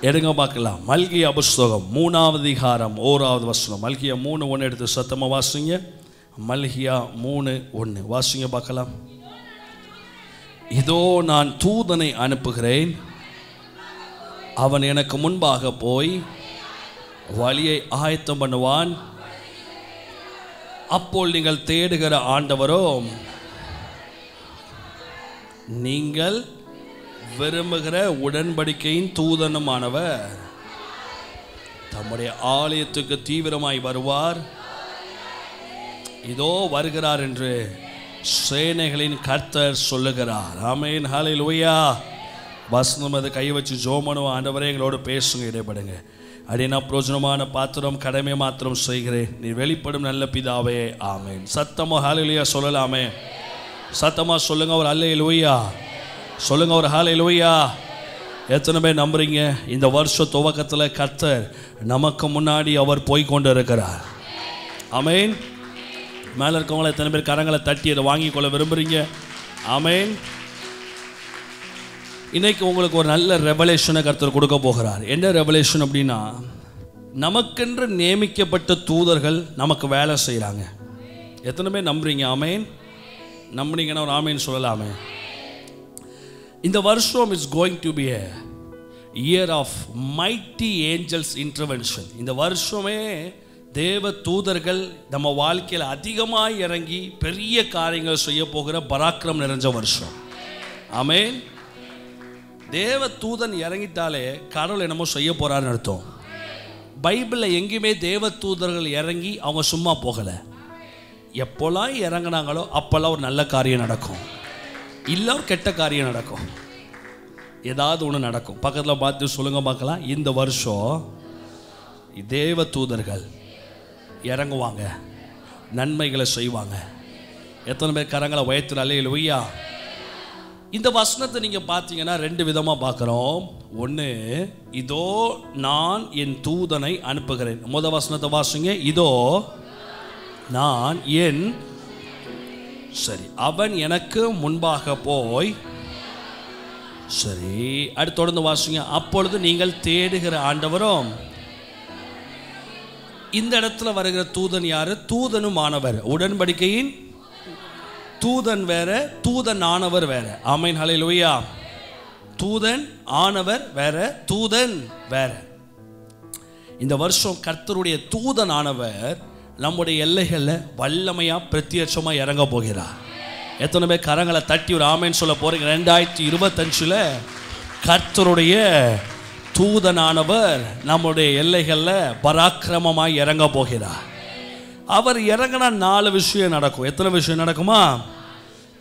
எடுங்க பார்க்கலாம். மல்கியா புஸ்தகம் 3வது அதிகாரம் 1வது வசனம். மல்கியா 3:1 எடுத்து சத்தமாக வாசிங்க. மல்கியா 3:1 வாசிங்க பார்க்கலாம். இதோ நான் தூதனை அனுப்புகிறேன், அவன் எனக்கு முன்பாக போய் வழியை ஆயத்தம் பண்ணுவான். அப்போது நீங்கள் தேடுகிற ஆண்டவரோ நீங்கள் விரும்புகிற உடன்படிக்கையின் தூதனுமானவர் தம்முடைய ஆலயத்துக்கு தீவிரமாய் வருவார். இதோ வருகிறார் என்று சேனைகளின் கர்த்தர் சொல்லுகிறார். ஆமென், ஹல்லேலூயா. வசனம் அது கை வச்சு ஜோமனும் ஆண்டவரே எங்களோடு பேசுங்க, இடைப்படுங்க. அடினா பிரோஜனமான பாத்திரம், கடமை மாத்திரம் செய்கிறேன், நீ வெளிப்படும் நல்ல பிதாவே. ஆமென். சத்தமா ஹல்லேலூயா சொல்லலாமே. சத்தமா சொல்லுங்க ஒரு ஹல்லேலூயா சொல்லுங்க, ஒரு ஹல்லேலூயா. எத்தனை பேர் நம்புறீங்க? இந்த வருஷ துவக்கத்தில் கர்த்தர் நமக்கு முன்னாடி அவர் போய் கொண்டு இருக்கிறார். ஆமென். மேலே இருக்கவங்கள எத்தனை பேர் கரங்களை தட்டி அதை வாங்கி கொள்ள விரும்புகிறீங்க? ஆமென். இன்னைக்கு உங்களுக்கு ஒரு நல்ல ரெவலேஷனை கர்த்தர் கொடுக்க போகிறார். என்ன ரெவலேஷன் அப்படின்னா, நமக்கென்று நியமிக்கப்பட்ட தூதர்கள் நமக்கு வேலை செய்கிறாங்க. எத்தனை பேர் நம்புறீங்க? ஆமென். நம்புறீங்கன்னா ஒரு ஆமென் சொல்லலாமே. இந்த வருஷம் is going to be a year of mighty angels intervention. இந்த வருஷமே தேவ தூதர்கள் நம்ம வாழ்க்கையில் அதிகமாக இறங்கி பெரிய காரியங்கள் செய்ய போகிற பராக்கிரம் நிறைஞ்ச வருஷம். ஆமென். தேவ தூதன் இறங்கிட்டாலே கடவுள் என்னமோ செய்ய போறாருன்னு அர்த்தம். பைபிளில் எங்கேயுமே தேவ தூதர்கள் இறங்கி அவங்க சும்மா போகலை. எப்போல்லாம் இறங்கினாங்களோ அப்போல்லாம் ஒரு நல்ல காரியம் நடக்கும், இல்லை ஒரு கெட்ட காரியம் நடக்கும், ஏதாவது ஒன்று நடக்கும். பக்கத்தில் பார்த்து சொல்லுங்க பார்க்கலாம். இந்த வருஷம் தேவ தூதர்கள் இறங்குவாங்க, நன்மைகளை செய்வாங்க. எத்தனை பேர் கரங்களை உயர்த்துற அல்லேலூயா. இந்த வசனத்தை நீங்கள் பார்த்தீங்கன்னா 2 விதமாக பார்க்குறோம். ஒன்று, இதோ நான் என் தூதனை அனுப்புகிறேன். முதல் வசனத்தை வாசிங்க. இதோ நான் என் சரி அவன் எனக்கு முன்பாக போய் சரி அடுத்து தொடர்ந்து வாசிங்க. அப்பொழுது நீங்கள் தேடுகிற ஆண்டவரும். இந்த இடத்துல வருகிற தூதன் யாரு? தூதனும் ஆனவர். உடன்படிக்கையின் தூதன் வேற, தூதன் ஆனவர் வேற. ஆமென், ஹல்லேலூயா. தூதன் ஆனவர் வேற, தூதன் வேற. இந்த வருஷம் கர்த்தருடைய தூதன் ஆனவர் நம்முடைய எல்லைகளில் வல்லமையா பிரத்யட்சமா இறங்க போகிறார். எத்தனை பேர் கரங்களை தட்டி ஒரு ஆமென் சொல்ல போறீங்க? 2025 கர்த்தருடைய தூதனானவர் நம்முடைய எல்லைகளில் பராக்கிரமமாய் இறங்க போகிறார். அவர் இறங்கினா 4 விஷயம் நடக்கும். எத்தனை விஷயம் நடக்குமா?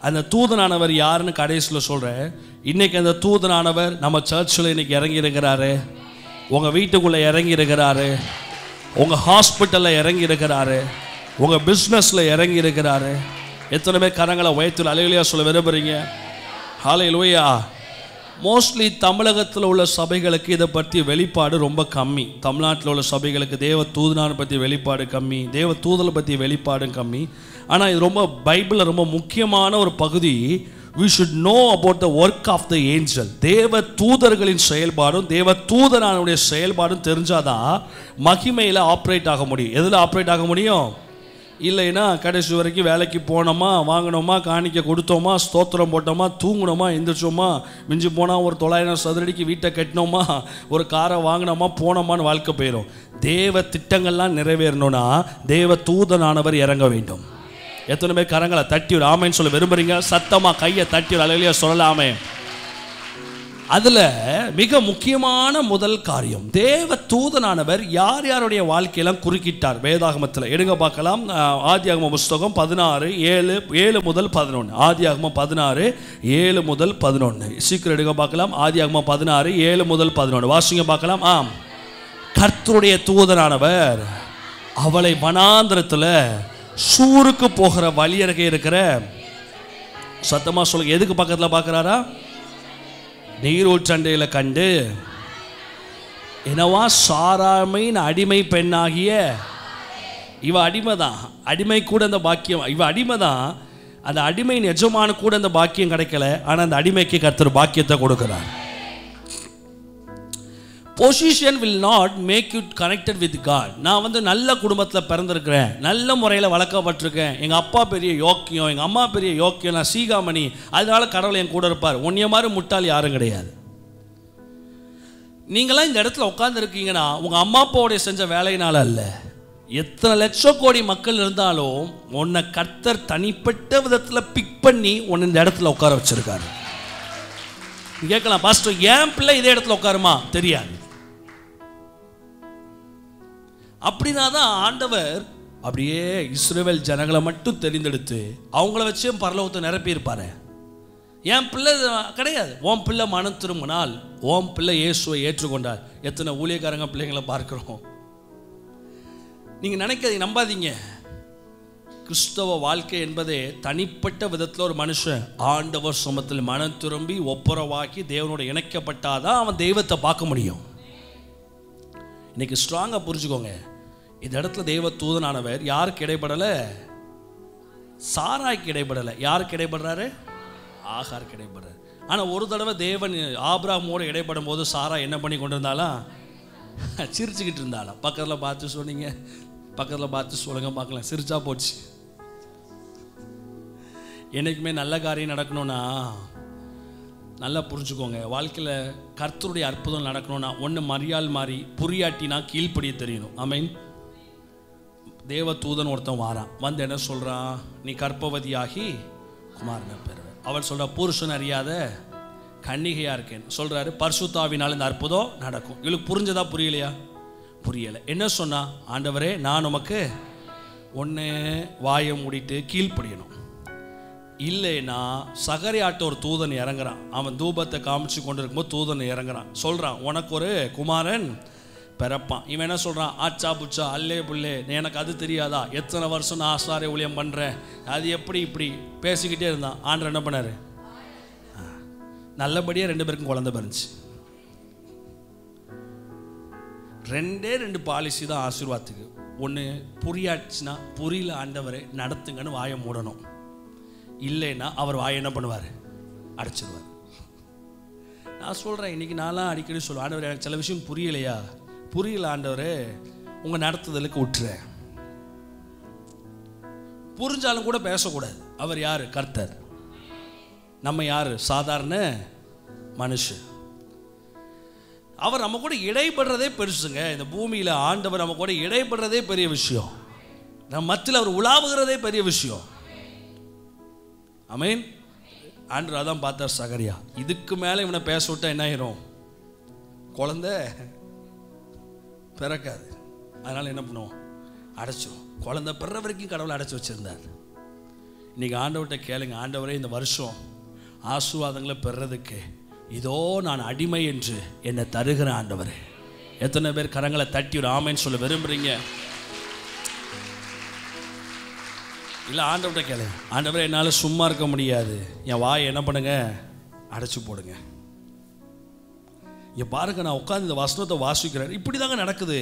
அந்த தூதனானவர் யாருன்னு கடைசியில் சொல்கிறேன். இன்னைக்கு அந்த தூதனானவர் நம்ம சர்ச்சில் இன்னைக்கு இறங்கி இருக்கிறாரு, உங்கள் வீட்டுக்குள்ளே இறங்கி இருக்கிறாரு, உங்கள் ஹாஸ்பிட்டலில் இறங்கி இருக்கிறாரு, உங்கள் பிஸ்னஸில் இறங்கி இருக்கிறாரு. எத்தனை பேர் கரங்களை உயர்த்தி அல்லேலூயா சொல்ல விரும்புகிறீங்க? ஹல்லேலூயா. மோஸ்ட்லி தமிழகத்தில் உள்ள சபைகளுக்கு இதை பற்றி வெளிப்பாடு ரொம்ப கம்மி. தமிழ்நாட்டில் உள்ள சபைகளுக்கு தேவ தூதனாரை பற்றி வெளிப்பாடு கம்மி, தேவ தூதலை பற்றி வெளிப்பாடு கம்மி. ஆனால் இது ரொம்ப பைபிளில் ரொம்ப முக்கியமான ஒரு பகுதி. we should know about the work of the angel. தேவ தூதர்களின் செயல்பாடும் தேவ தூதனானுடைய செயல்பாடும் தெரிஞ்சாதான் மகிமையில் ஆப்ரேட் ஆக முடியும். எதில் ஆப்ரேட் ஆக முடியும்? இல்லைன்னா கடைசி வரைக்கும் வேலைக்கு போனோமா, வாங்கினோமா, காணிக்க கொடுத்தோமா, ஸ்தோத்திரம் போட்டோமா, தூங்கினோமா, எந்திரிச்சோமா, மிஞ்சி போனால் ஒரு 900 சதுரடிக்கு வீட்டை கட்டினோமா, ஒரு காரை வாங்கினோமா, போனோமான்னு வாழ்க்கை போயிடும். தேவ திட்டங்கள்லாம் நிறைவேறணும்னா தேவ தூதனானவர் இறங்க வேண்டும். எத்தனை பேர் கரங்களை தட்டி ஒரு ஆமைன்னு சொல்ல விரும்புறீங்க? சத்தமாக கையை தட்டி ஒரு அலையிலேயே சொல்லலாமே. அதில் மிக முக்கியமான முதல் காரியம், தேவ தூதனானவர் யார் யாருடைய வாழ்க்கையெல்லாம் குறுக்கிட்டார் வேதாகமத்தில். எடுங்க பார்க்கலாம். ஆதியாகம புஸ்தகம் 16:7 முதல் 11. ஆதியாகமம் 16:7 முதல் 11. சீக்கிரம் எடுங்க பார்க்கலாம். ஆதியாகமம் 16:7 முதல் 11 வாசிங்க பார்க்கலாம். கர்த்தருடைய தூதனானவர் அவளை வனாந்திரத்தில் சூருக்கு போகிற வழியருகே இருக்கிற, சத்தமாக சொல்லுங்க, எதுக்கு பக்கத்தில் பார்க்குறாரா? நீரூற்றண்டையில் கண்டு என்னவா சாராமையின் அடிமை பெண்ணாகிய இவ அடிமை தான். அடிமை கூட அந்த பாக்கியம், இவ அடிமை தான். அந்த அடிமையின் எஜமான கூட அந்த பாக்கியம் கிடைக்கல. ஆனால் அந்த அடிமைக்கு கர்த்தர் பாக்கியத்தை கொடுக்கிறார். Position will not make you connected with God. நான் வந்து நல்ல குடும்பத்தில் பிறந்திருக்கிறேன், நல்ல முறையில் வளர்க்கப்பட்டிருக்கேன், எங்கள் அப்பா பெரிய யோக்கியம், எங்கள் அம்மா பெரிய யோக்கியம், நான் சீகாமணி, அதனால கடவுள் என் கூட இருப்பார். ஒன்றிய மாதிரி முட்டாள் யாரும் கிடையாது. நீங்களாம் இந்த இடத்துல உட்காந்துருக்கீங்கன்னா உங்கள் அம்மா அப்பாவுடைய செஞ்ச வேலையினால அல்ல. எத்தனை லட்சம் கோடி மக்கள் இருந்தாலும் உன்னை கர்த்தர் தனிப்பட்ட விதத்தில் பிக் பண்ணி உன்னை இந்த இடத்துல உட்கார வச்சிருக்காரு. கேட்கலாம், பாஸ்டர் ஏன் பிள்ளை இதே இடத்துல உட்காருமா? தெரியாது. அப்படின்னா தான் ஆண்டவர் அப்படியே இஸ்ரவேல் ஜனங்களை மட்டும் தெரிந்தெடுத்து அவங்கள வச்சே பரலோகத்தை நிரப்பியிருப்பாரு. என் பிள்ளை கிடையாது, உன் பிள்ளை மனம் திரும்பினால், உன் பிள்ளை இயேசுவை ஏற்றுக்கொண்டார். எத்தனை ஊழியக்காரங்க பிள்ளைங்களை பார்க்கிறோம். நீங்கள் நினைக்காதீங்க, நம்பாதீங்க. கிறிஸ்தவ வாழ்க்கை என்பதே தனிப்பட்ட விதத்தில் ஒரு மனுஷன் ஆண்டவர் சமத்தில் மனம் திரும்பி ஒப்புரவாக்கி தேவனோட இணைக்கப்பட்டாதான் அவன் தெய்வத்தை பார்க்க முடியும். இன்னைக்கு ஸ்ட்ராங்காக புரிஞ்சுக்கோங்க, இந்த இடத்துல தெய்வ தூதனானவர் யாருக்கு இடைப்படலை? சாராய்க்கு இடைப்படலை. யாருக்கு இடைப்படுறாரு? ஆகாருக்கு இடைப்படுறாரு. ஆனால் ஒரு தடவை தேவன் ஆபிரகாமோடு இடைப்படும் போது சாரா என்ன பண்ணி கொண்டு இருந்தாலும் சிரிச்சுக்கிட்டு இருந்தாலும். பக்கத்தில் பார்த்து சொன்னீங்க, பக்கத்தில் பார்த்து சொல்லுங்க பார்க்கலாம், சிரிச்சா போச்சு. என்றைக்குமே நல்ல காரியம் நடக்கணும்னா நல்லா புரிஞ்சுக்கோங்க, வாழ்க்கையில் கர்த்தருடைய அற்புதம் நடக்கணும்னா ஒன்று மரியாள் மாறி புரியாட்டினா கீழ்ப்படிய தெரியணும். ஆமென். தேவ தூதன் ஒருத்தன் வாரான், வந்து என்ன சொல்கிறான்? நீ கர்ப்பவதியாகி குமாரனை பெறுவேன். அவள் சொல்கிறா, புருஷன் அறியாத கன்னிகையாக இருக்கேன்னு சொல்கிறாரு. பரிசுத்தாவினால் இந்த அற்புதம் நடக்கும். இவளுக்கு புரிஞ்சதா புரியலையா? புரியலை. என்ன சொன்னா? ஆண்டவரே நான் உமக்கு ஒன்று வாயை மூடிட்டு கீழ்ப்படியணும், இல்லைன்னா சகரியாட்ட ஒரு தூதன் இறங்குறான். அவன் தூபத்தை காமிச்சு கொண்டு இருக்கும்போது தூதன் இறங்குறான், சொல்கிறான் உனக்கு ஒரு குமாரன் பிறப்பான். இவன் என்ன சொல்கிறான்? ஆச்சா புச்சா அல்லே புல்லே, எனக்கு அது தெரியாதா? எத்தனை வருஷம் நான் ஆசாரிய ஊழியம் பண்ணுறேன், அது எப்படி இப்படி பேசிக்கிட்டே இருந்தான். ஆண்டவர் என்ன பண்ணார்? நல்லபடியாக 2 பேருக்கும் குழந்தை பிறந்துச்சு. 2 பாலிசி தான் ஆசீர்வாதத்துக்கு. ஒன்று புரியாச்சுன்னா, புரியல ஆண்டவரை நடத்துங்கன்னு வாயை மூடணும், இல்லைன்னா அவர் வாயை என்ன பண்ணுவார்? அடைச்சிடுவார். நான் சொல்கிறேன், இன்றைக்கி நான்லாம் அடிக்கடி சொல்லுவேன், ஆண்டவர் எனக்கு சில விஷயம் புரியலையா? புரியல ஆண்டவரே, உங்கள் நடத்துதலுக்கு விட்டுறேன். புரிஞ்சாலும் கூட பேசக்கூடாது. அவர் யார்? கர்த்தர். நம்ம யார்? சாதாரண மனுஷன். அவர் நம்ம கூட இடைப்படுறதே பெருசுங்க. இந்த பூமியில் ஆண்டவர் நம்ம கூட இடைப்படுறதே பெரிய விஷயம். நம்ம மத்தியில் அவர் உலாவுகிறதே பெரிய விஷயம். ஆமென். ஆண்டவர் அதான் பார்த்தார் சகரியா. இதுக்கு மேலே இவனை பேச விட்டா என்ன ஆயிரும்? குழந்தை பிறக்காது. அதனால் என்ன பண்ணுவோம்? அடைச்சிடும். குழந்தை பிறற வரைக்கும் கடவுளை அடைச்சி வச்சுருந்தார். இன்றைக்கி ஆண்டவர்கிட்ட கேளுங்க, ஆண்டவரே இந்த வருஷம் ஆசீர்வாதங்களை பெறதுக்கு இதோ நான் அடிமை என்று என்னை தருகிற ஆண்டவரே. எத்தனை பேர் கரங்களை தட்டி ஒரு ஆமைன்னு சொல்ல விரும்புகிறீங்க? இல்லை, ஆண்டவர்கிட்ட கேளுங்க, ஆண்டவரே என்னால் சும்மா இருக்க முடியாது, என் வாயை என்ன பண்ணுங்க? அடைச்சி போடுங்க. இங்கே பாருங்க, நான் உட்காந்து இந்த வசனத்தை வாசிக்கிறேன். இப்படி தாங்க நடக்குது.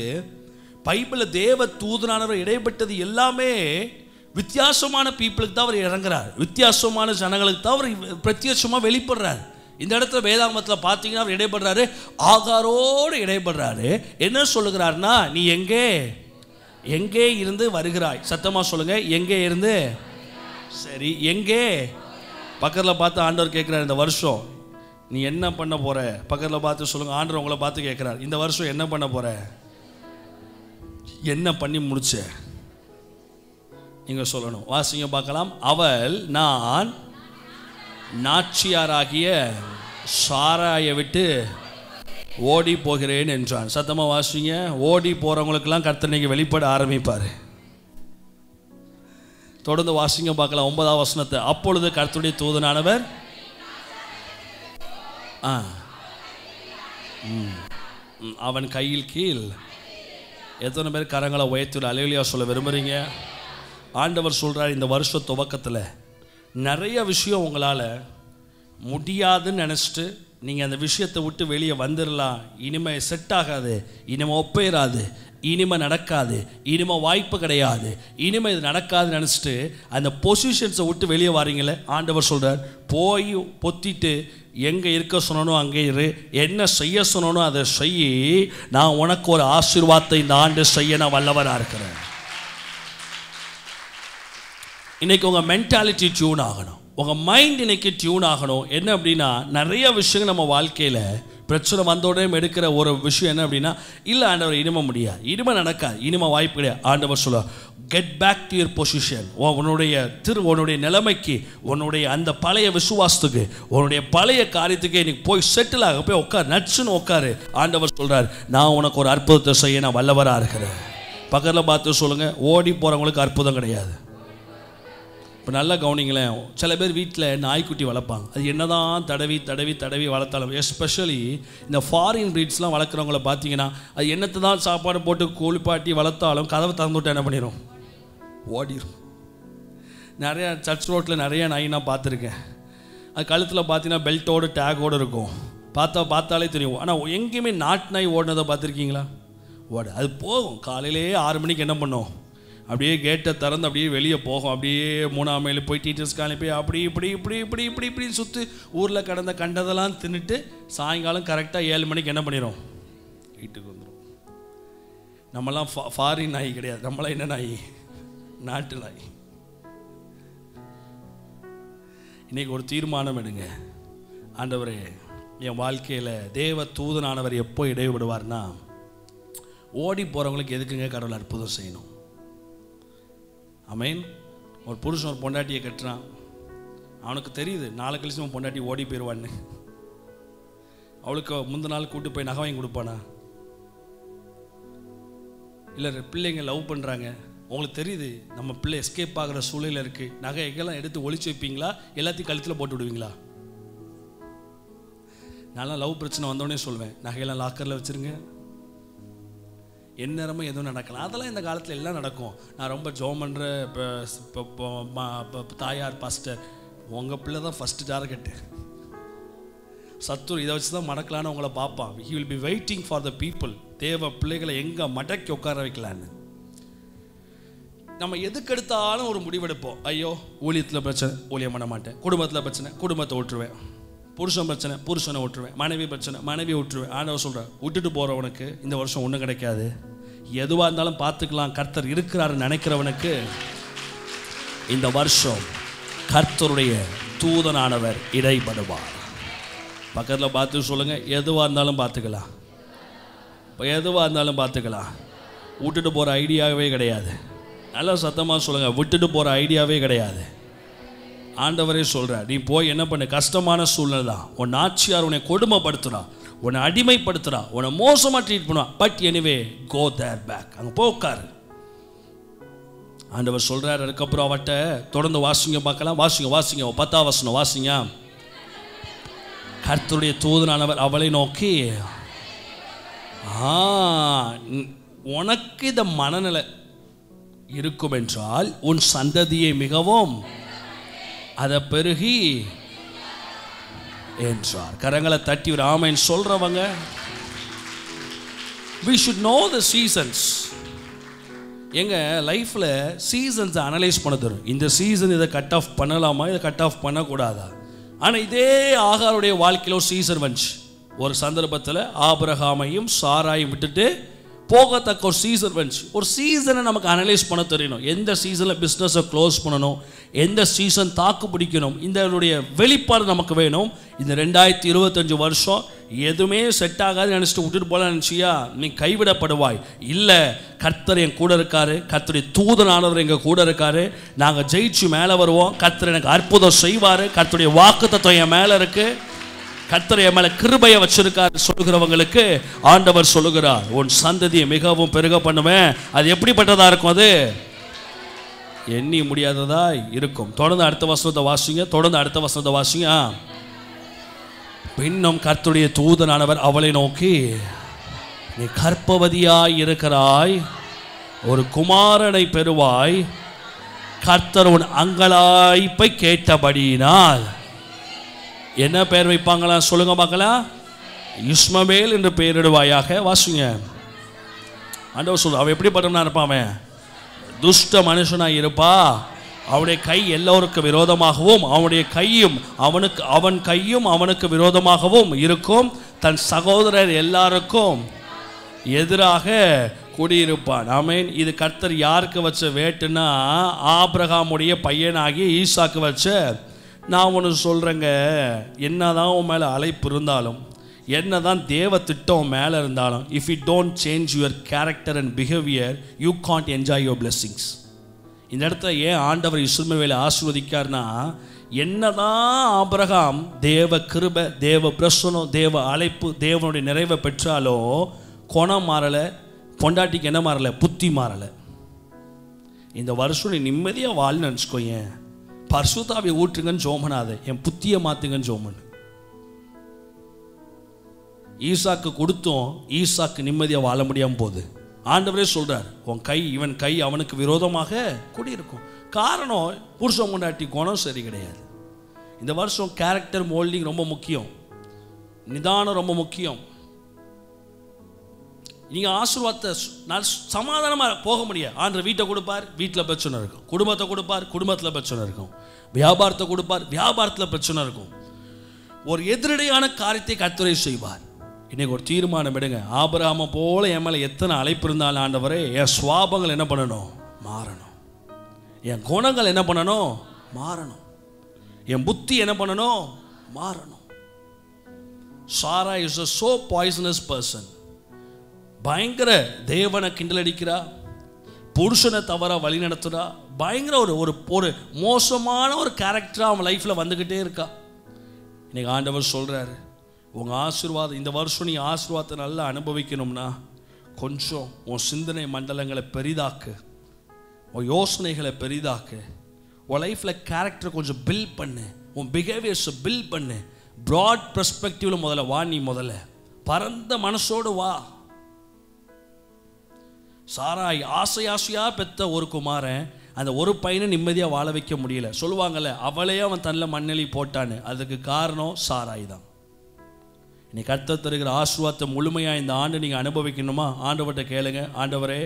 பைபிளில் தேவ தூதனானவர் இடைப்பட்டது எல்லாமே வித்தியாசமான பீப்புளுக்கு தான் அவர் இறங்குறார், வித்தியாசமான ஜனங்களுக்கு தான் அவர் பிரத்யட்சமாக வெளிப்படுறார். இந்த இடத்துல வேதாகமத்தில் பார்த்தீங்கன்னா அவர் இடைப்படுறாரு, ஆகாரோடு இடைப்படுறாரு. என்ன சொல்லுகிறாருன்னா, நீ எங்கே இருந்து வருகிறாய்? சத்தமாக சொல்லுங்க, எங்கே இருந்து? சரி, எங்கே? பக்கத்தில் பார்த்து ஆண்டவர் கேட்குறாரு, இந்த வருஷம் நீ என்ன பண்ண போற? பக்கத்தில் பார்த்து சொல்லுங்க, ஆண்டவர் உங்களை பார்த்து கேட்குறார், இந்த வருஷம் என்ன பண்ண போற? என்ன பண்ணி முடிச்ச? நீங்க சொல்லணும். வாசிங்க பார்க்கலாம். அவள் நான் நாச்சியாராகிய சாராயை விட்டு ஓடி போகிறேன் என்றான். சத்தமா வாசிங்க. ஓடி போறவங்களுக்கெல்லாம் கர்த்தர் இன்னைக்கு வெளிப்பட ஆரம்பிப்பார். தொடர்ந்து வாசிங்க பார்க்கலாம் 9ஆம் வசனத்தை. அப்பொழுது கர்த்தருடைய தூதனானவர் அவன் கையில் கீழ். எத்தனை பேர் கரங்களை உயர்த்தி அல்லேலூயா சொல்ல விரும்புகிறீங்க? ஆண்டவர் சொல்கிறார், இந்த வருஷ துவக்கத்தில் நிறைய விஷயம் உங்களால் முடியாதுன்னு நினச்சிட்டு நீங்கள் அந்த விஷயத்தை விட்டு வெளியே வந்துடலாம், இனிமேல் செட் ஆகாது, இனிமேல் ஒப்பேறாது, இனிமேல் நடக்காது, இனிமேல் வாய்ப்பு கிடையாது, இனிமேல் இது நடக்காதுன்னு நினச்சிட்டு அந்த பொசிஷன்ஸை விட்டு வெளியே வாரீங்களே, ஆண்டவர் சொல்கிறார், போய் பொத்திட்டு எங்கே இருக்க சொன்னனோ அங்கே இரு, என்ன செய்ய சொன்னனோ அதை செய்யி, நான் உனக்கு ஒரு ஆசீர்வாதத்தை இந்த ஆண்டு செய்ய நான் வல்லவராக இருக்கிறேன். இன்னைக்கு உங்கள் மென்டாலிட்டி டியூன் ஆகணும், உங்கள் மைண்ட் இன்னைக்கு டியூன் ஆகணும். என்ன அப்படின்னா, நிறைய விஷயங்கள் நம்ம வாழ்க்கையில் பிரச்சனை வந்த உடனே எடுக்கிற ஒரு விஷயம் என்ன அப்படின்னா, இல்லை ஆண்டவர் இனிமே முடியாது, இனிமே நடக்காது, இனிமே வாய்ப்பு கிடையாது. ஆண்டவர் சொல்ல, get back to your position. உன்னுடைய நிலைமைக்கு, உன்னுடைய அந்த பழைய விசுவாசத்துக்கு, உன்னுடைய பழைய காரியத்துக்கு இன்னைக்கு போய் செட்டில் ஆக, போய் உட்கார், நச்சுன்னு உட்காரு. ஆண்டவர் சொல்கிறார், நான் உனக்கு ஒரு அற்புதத்தை செய்ய நான் வல்லவராக இருக்கிறேன். பக்கத்தில் பார்த்து சொல்லுங்கள், ஓடி போகிறவங்களுக்கு அற்புதம் கிடையாது. இப்போ நல்லா கவனிங்களேன், சில பேர் வீட்டில் நாய்க்குட்டி வளர்ப்பாங்க. அது என்ன தான் தடவி தடவி தடவி வளர்த்தாலும், எஸ்பெஷலி இந்த ஃபாரின் ப்ரீட்ஸ்லாம் வளர்க்குறவங்கள பார்த்தீங்கன்னா, அது என்னத்தை தான் சாப்பாடு போட்டு குளிப்பாட்டி வளர்த்தாலும் கதவை திறந்து விட்டு என்ன பண்ணிடும், ஓடிடும். நிறையா சர்ச் ரோட்டில் நிறைய நாய் நான் பார்த்துருக்கேன். அது கழுத்தில் பார்த்தீங்கன்னா பெல்ட்டோடு டேகோடு இருக்கும், பார்த்தாலே தெரியும். ஆனால் எங்கேயுமே நாட்டு நாய் ஓடினதை பார்த்துருக்கீங்களா? அது போகும், காலையிலே 6 மணிக்கு என்ன பண்ணும், அப்படியே கேட்டை திறந்து அப்படியே வெளியே போகும், அப்படியே 3ஆம் மைல் போய் டீச்சர்ஸ் காலையில் போய் அப்படி இப்படி இப்படி இப்படி இப்படி இப்படி சுற்றி ஊரில் கடந்த கண்டதெல்லாம் தின்னுட்டு சாயங்காலம் கரெக்டாக 7 மணிக்கு என்ன பண்ணிடும், வீட்டுக்கு வந்துடும். நம்மலாம் ஃபாரின் நாய் கிடையாது, நம்மளாம் என்ன நாய், நாட்டு நாய். இன்னைக்கு ஒரு தீர்மானம் எடுங்க, ஆண்டவரே என் வாழ்க்கையில் தேவ தூதனானவர் எப்போ இடைவிடுவார்னா, ஓடி போகிறவங்களுக்கு எதுக்குங்க கடவுள் அற்புதம் செய்யணும். ஆமென். ஒரு புருஷன் ஒரு பொண்டாட்டியை கட்டுறான், அவனுக்கு தெரியுது நாளை கழிச்சு அவன் பொண்டாட்டி ஓடி போயிடுவான்னு. அவளுக்கு முந்தின நாள் கூட்டு போய் நகை வாங்கி கொடுப்பானா? இல்லை பிள்ளைங்க லவ் பண்ணுறாங்க, உங்களுக்கு தெரியுது நம்ம பிள்ளை எஸ்கேப் ஆகிற சூழ்நிலை இருக்குது, நகை எங்கெல்லாம் எடுத்து ஒழிச்சு வைப்பீங்களா, எல்லாத்தையும் கழுத்தில் போட்டு விடுவீங்களா? நான்லாம் லவ் பிரச்சனை வந்தோடனே சொல்வேன், நகையெல்லாம் லாக்கரில் வச்சுருங்க, எந்நேரமும் எதுவும் நடக்கலாம். அதெல்லாம் இந்த காலத்தில் எல்லாம் நடக்கும். நான் ரொம்ப ஜோம் பண்ணுற தாயார் பாஸ்டர், உங்கள் பிள்ளை தான் ஃபஸ்ட்டு டார்கெட்டு. சத்துரு இதை வச்சு தான் மடக்கலான்னு உங்களை பார்ப்பான். He will be waiting for the people. தேவ பிள்ளைகளை எங்கே மடக்கி உட்கார வைக்கலான்னு. நம்ம எதுக்கெடுத்தாலும் ஒரு முடிவெடுப்போம், ஐயோ ஊழியத்தில் பிரச்சனை, ஊழியம் பண்ண மாட்டேன், குடும்பத்தில் பிரச்சனை, குடும்பத்தை விட்டுருவேன், புருஷன் பிரச்சனை, புருஷனை விட்டுருவேன், மனைவி பிரச்சனை, மனைவி விட்டுருவேன். ஆண்டவர் சொல்கிறேன், விட்டுட்டு போகிறவனுக்கு இந்த வருஷம் ஒன்றும் கிடைக்காது, எதுவாக இருந்தாலும் பார்த்துக்கலாம், கர்த்தர் இருக்கிறாருன்னு நினைக்கிறவனுக்கு இந்த வருஷம் கர்த்தருடைய தூதனானவர் இடைப்படுவார். பக்கத்தில் பார்த்து சொல்லுங்கள், எதுவாக இருந்தாலும் பார்த்துக்கலாம், எதுவாக இருந்தாலும் பார்த்துக்கலாம். விட்டுட்டு போகிற ஐடியாவே கிடையாது. நல்லா சத்தமாக சொல்லுங்கள், விட்டுட்டு போகிற ஐடியாவே கிடையாது. ஆண்டவரே சொல்கிறார், நீ போய் என்ன பண்ணு, கஷ்டமான சூழ்நிலை தான், உன் ஆட்சியார் உன்னை கொடுமைப்படுத்துகிறான், உன்னை அடிமைப்படுத்துகிறான், உன்னை மோசமாக ட்ரீட் பண்ணுவான், but anyway go there back, அங்கே போக்காரு. ஆண்டவர் சொல்கிறார். அதுக்கப்புறம் அவட்ட தொடர்ந்து வாசிங்க பார்க்கலாம், வாசிங்க 10ஆம் வசனம் வாசிங்க. கர்த்தருடைய தூதனானவர் அவளை நோக்கி, உனக்கு இந்த மனநிலை இருக்கும் என்றால் உன் சந்ததியை மிகவும் அதை பெருகி என்றார். கரங்களை தட்டி ஒரு ஆமென் சொல்றவங்க. we should know the seasons. எங்க லைஃப்ல சீசன்ஸ் அனலைஸ் பண்ண தரும். இந்த சீசன் இதை கட் ஆஃப் பண்ணலாமா, இதை கட் ஆஃப் பண்ணக்கூடாதா? ஆனால் இதே ஆகாருடைய வாழ்க்கையில் ஒரு சீசன் வந்துச்சு. ஒரு சந்தர்ப்பத்தில் ஆபிரகாமையும் சாராயும் விட்டுட்டு போகத்தக்க ஒரு சீசன் வந்துச்சு. ஒரு சீசனை நமக்கு அனலைஸ் பண்ண தெரியணும். எந்த சீசனில் பிஸ்னஸை க்ளோஸ் பண்ணணும், எந்த சீசன் தாக்கு பிடிக்கணும், இதனுடைய வெளிப்பாடு நமக்கு வேணும். இந்த 2025 வருஷம் எதுவுமே செட் ஆகாது நினச்சிட்டு விட்டுட்டு போல நினச்சியா, நீ கைவிடப்படுவாய். இல்லை, கர்த்தர் என் கூட இருக்காரு, கர்த்தருடைய தூதனானவர் எங்கள் கூட இருக்காரு, நாங்கள் ஜெயிச்சு மேலே வருவோம், கர்த்தர் எனக்கு அற்புதம் செய்வார், கர்த்தருடைய வாக்குத்தத்தம் என் மேலே இருக்குது, கர்த்தர் என் மேலே கிருபையை வச்சிருக்காரு சொல்கிறவங்களுக்கு ஆண்டவர் சொல்லுகிறார், உன் சந்ததியை மிகவும் பெருக பண்ணுவேன். அது எப்படிப்பட்டதா இருக்கும்? அது எண்ணி முடியாததா இருக்கும். தொடர்ந்து அடுத்த வசனத்தை வாசிங்க, தொடர்ந்து அடுத்த வசனத்தை வாசிங்க. பின்னும் கர்த்தருடைய தூதனானவர் அவளை நோக்கி, நீ கர்ப்பவதியாய் இருக்கிறாய், ஒரு குமாரனை பெறுவாய், கர்த்தர் உன் அங்கலாய்ப்பை கேட்டபடியினால் என்ன பெயர் வைப்பாங்களா சொல்லுங்க பார்க்கலாம்? இஸ்மவேல் என்று பெயரிடுவாயாக. வாசிங்க. ஆண்டவர் சொல்ல, அவன் எப்படி பட்டவனா இருப்பான்? அவன் துஷ்ட மனுஷனா இருப்பா, அவனுடைய கை எல்லோருக்கும் விரோதமாகவும் அவன் கையும் அவனுக்கு விரோதமாகவும் இருக்கும். தன் சகோதரர் எல்லாருக்கும் எதிராக குடியிருப்பான். ஆமென். இது கர்த்தர் யாருக்கு வச்ச வேட்டுன்னா, ஆபிரகாமுடைய பையனாகிய ஈசாக்கு வச்ச. நான் ஒன்று சொல்கிறேங்க, என்னதான் உன் மேலே அழைப்பு இருந்தாலும், என்னதான் தேவ திட்டம் மேலே இருந்தாலும், if you don't change your character and behaviour, you can't enjoy your blessings. இந்த இடத்துல ஏன் ஆண்டவர் இஸ்மவேலை ஆசீர்வதிக்கார்னா, என்னதான் ஆபிரகாம் தேவ கிருபை, தேவ பிரசனம், தேவ அழைப்பு, தேவனுடைய நிறைவை பெற்றாலோ குணம் மாறலை, பொண்டாட்டிக்கு என்ன மாறலை, புத்தி மாறலை. இந்த வருஷம் நீ நிம்மதியாக வாழ்னு நினச்சிக்கோங்க. பரிசுத்தாவியை ஊற்றுங்கன்னு ஜோமனாத, என் புத்தியை மாற்றுங்கன்னு ஜோமன். ஈசாக்கு கொடுத்தோம், ஈசாக்கு நிம்மதியாக வாழ முடியாமல் போகுது. ஆண்டவரே சொல்கிறார், இவன் கை அவனுக்கு விரோதமாக குடியிருக்கும். காரணம், புருஷன் பொண்டாட்டி குணம் சரி கிடையாது. இந்த வருஷம் கேரக்டர் மோல்டிங் ரொம்ப முக்கியம், நிதானம் ரொம்ப முக்கியம். நீங்கள் ஆசீர்வாதத்தை சமாதானமாக போக முடியாது. ஆண்டவர் வீட்டை கொடுப்பார், வீட்டில் பிரச்சனை இருக்கும். குடும்பத்தை கொடுப்பார், குடும்பத்தில் பிரச்சனை இருக்கும். வியாபாரத்தை கொடுப்பார், வியாபாரத்தில் பிரச்சனை இருக்கும். ஒரு எதிரடையான காரியத்தை கர்த்தர் செய்வார். இன்னைக்கு ஒரு தீர்மானம் எடுங்க. ஆபிரகாமை போல என் மேலே எத்தனை அழைப்பு இருந்தாலும் ஆண்டவரே, என் சுவாபங்கள் என்ன பண்ணணும், மாறணும். என் குணங்கள் என்ன பண்ணணும், மாறணும். என் புத்தி என்ன பண்ணணும், மாறணும். சாரா is a so poisonous person. பயங்கர தேவனை கிண்டல் அடிக்கிறா, புருஷனை தவறா வழி நடத்துறா, பயங்கர ஒரு மோசமான ஒரு கேரக்டராக அவன் லைஃப்பில் வந்துக்கிட்டே இருக்கா. இன்னைக்கு ஆண்டவர் சொல்கிறாரு, உங்கள் ஆசீர்வாதம் இந்த வருஷம் நீ ஆசீர்வாதத்தை நல்லா அனுபவிக்கணும்னா கொஞ்சம் உன் சிந்தனை மண்டலங்களை பெரிதாக்கு, உன் யோசனைகளை பெரிதாக்கு, உன் லைஃப்பில் கேரக்டரை கொஞ்சம் பில்ட் பண்ணு, உன் பிஹேவியர்ஸை பில்ட் பண்ணு. ப்ராட் பெர்ஸ்பெக்டிவில் முதல்ல வா. நீ முதல்ல பரந்த மனசோடு வா. சாராய் ஆசையா பெத்த ஒரு குமாரன், அந்த ஒரு பையனை நிம்மதியாக வாழ வைக்க முடியல. சொல்லுவாங்கள்ல, அவளையே அவன் தன்னில் மண்ணெளி போட்டான்னு. அதுக்கு காரணம் சாராய் தான். இன்னைக்கு கர்த்தர் தருகிற ஆசீர்வாதத்தை முழுமையாக இந்த ஆண்டு நீங்கள் அனுபவிக்கணுமா, ஆண்டவர்கிட்ட கேளுங்க. ஆண்டவரே,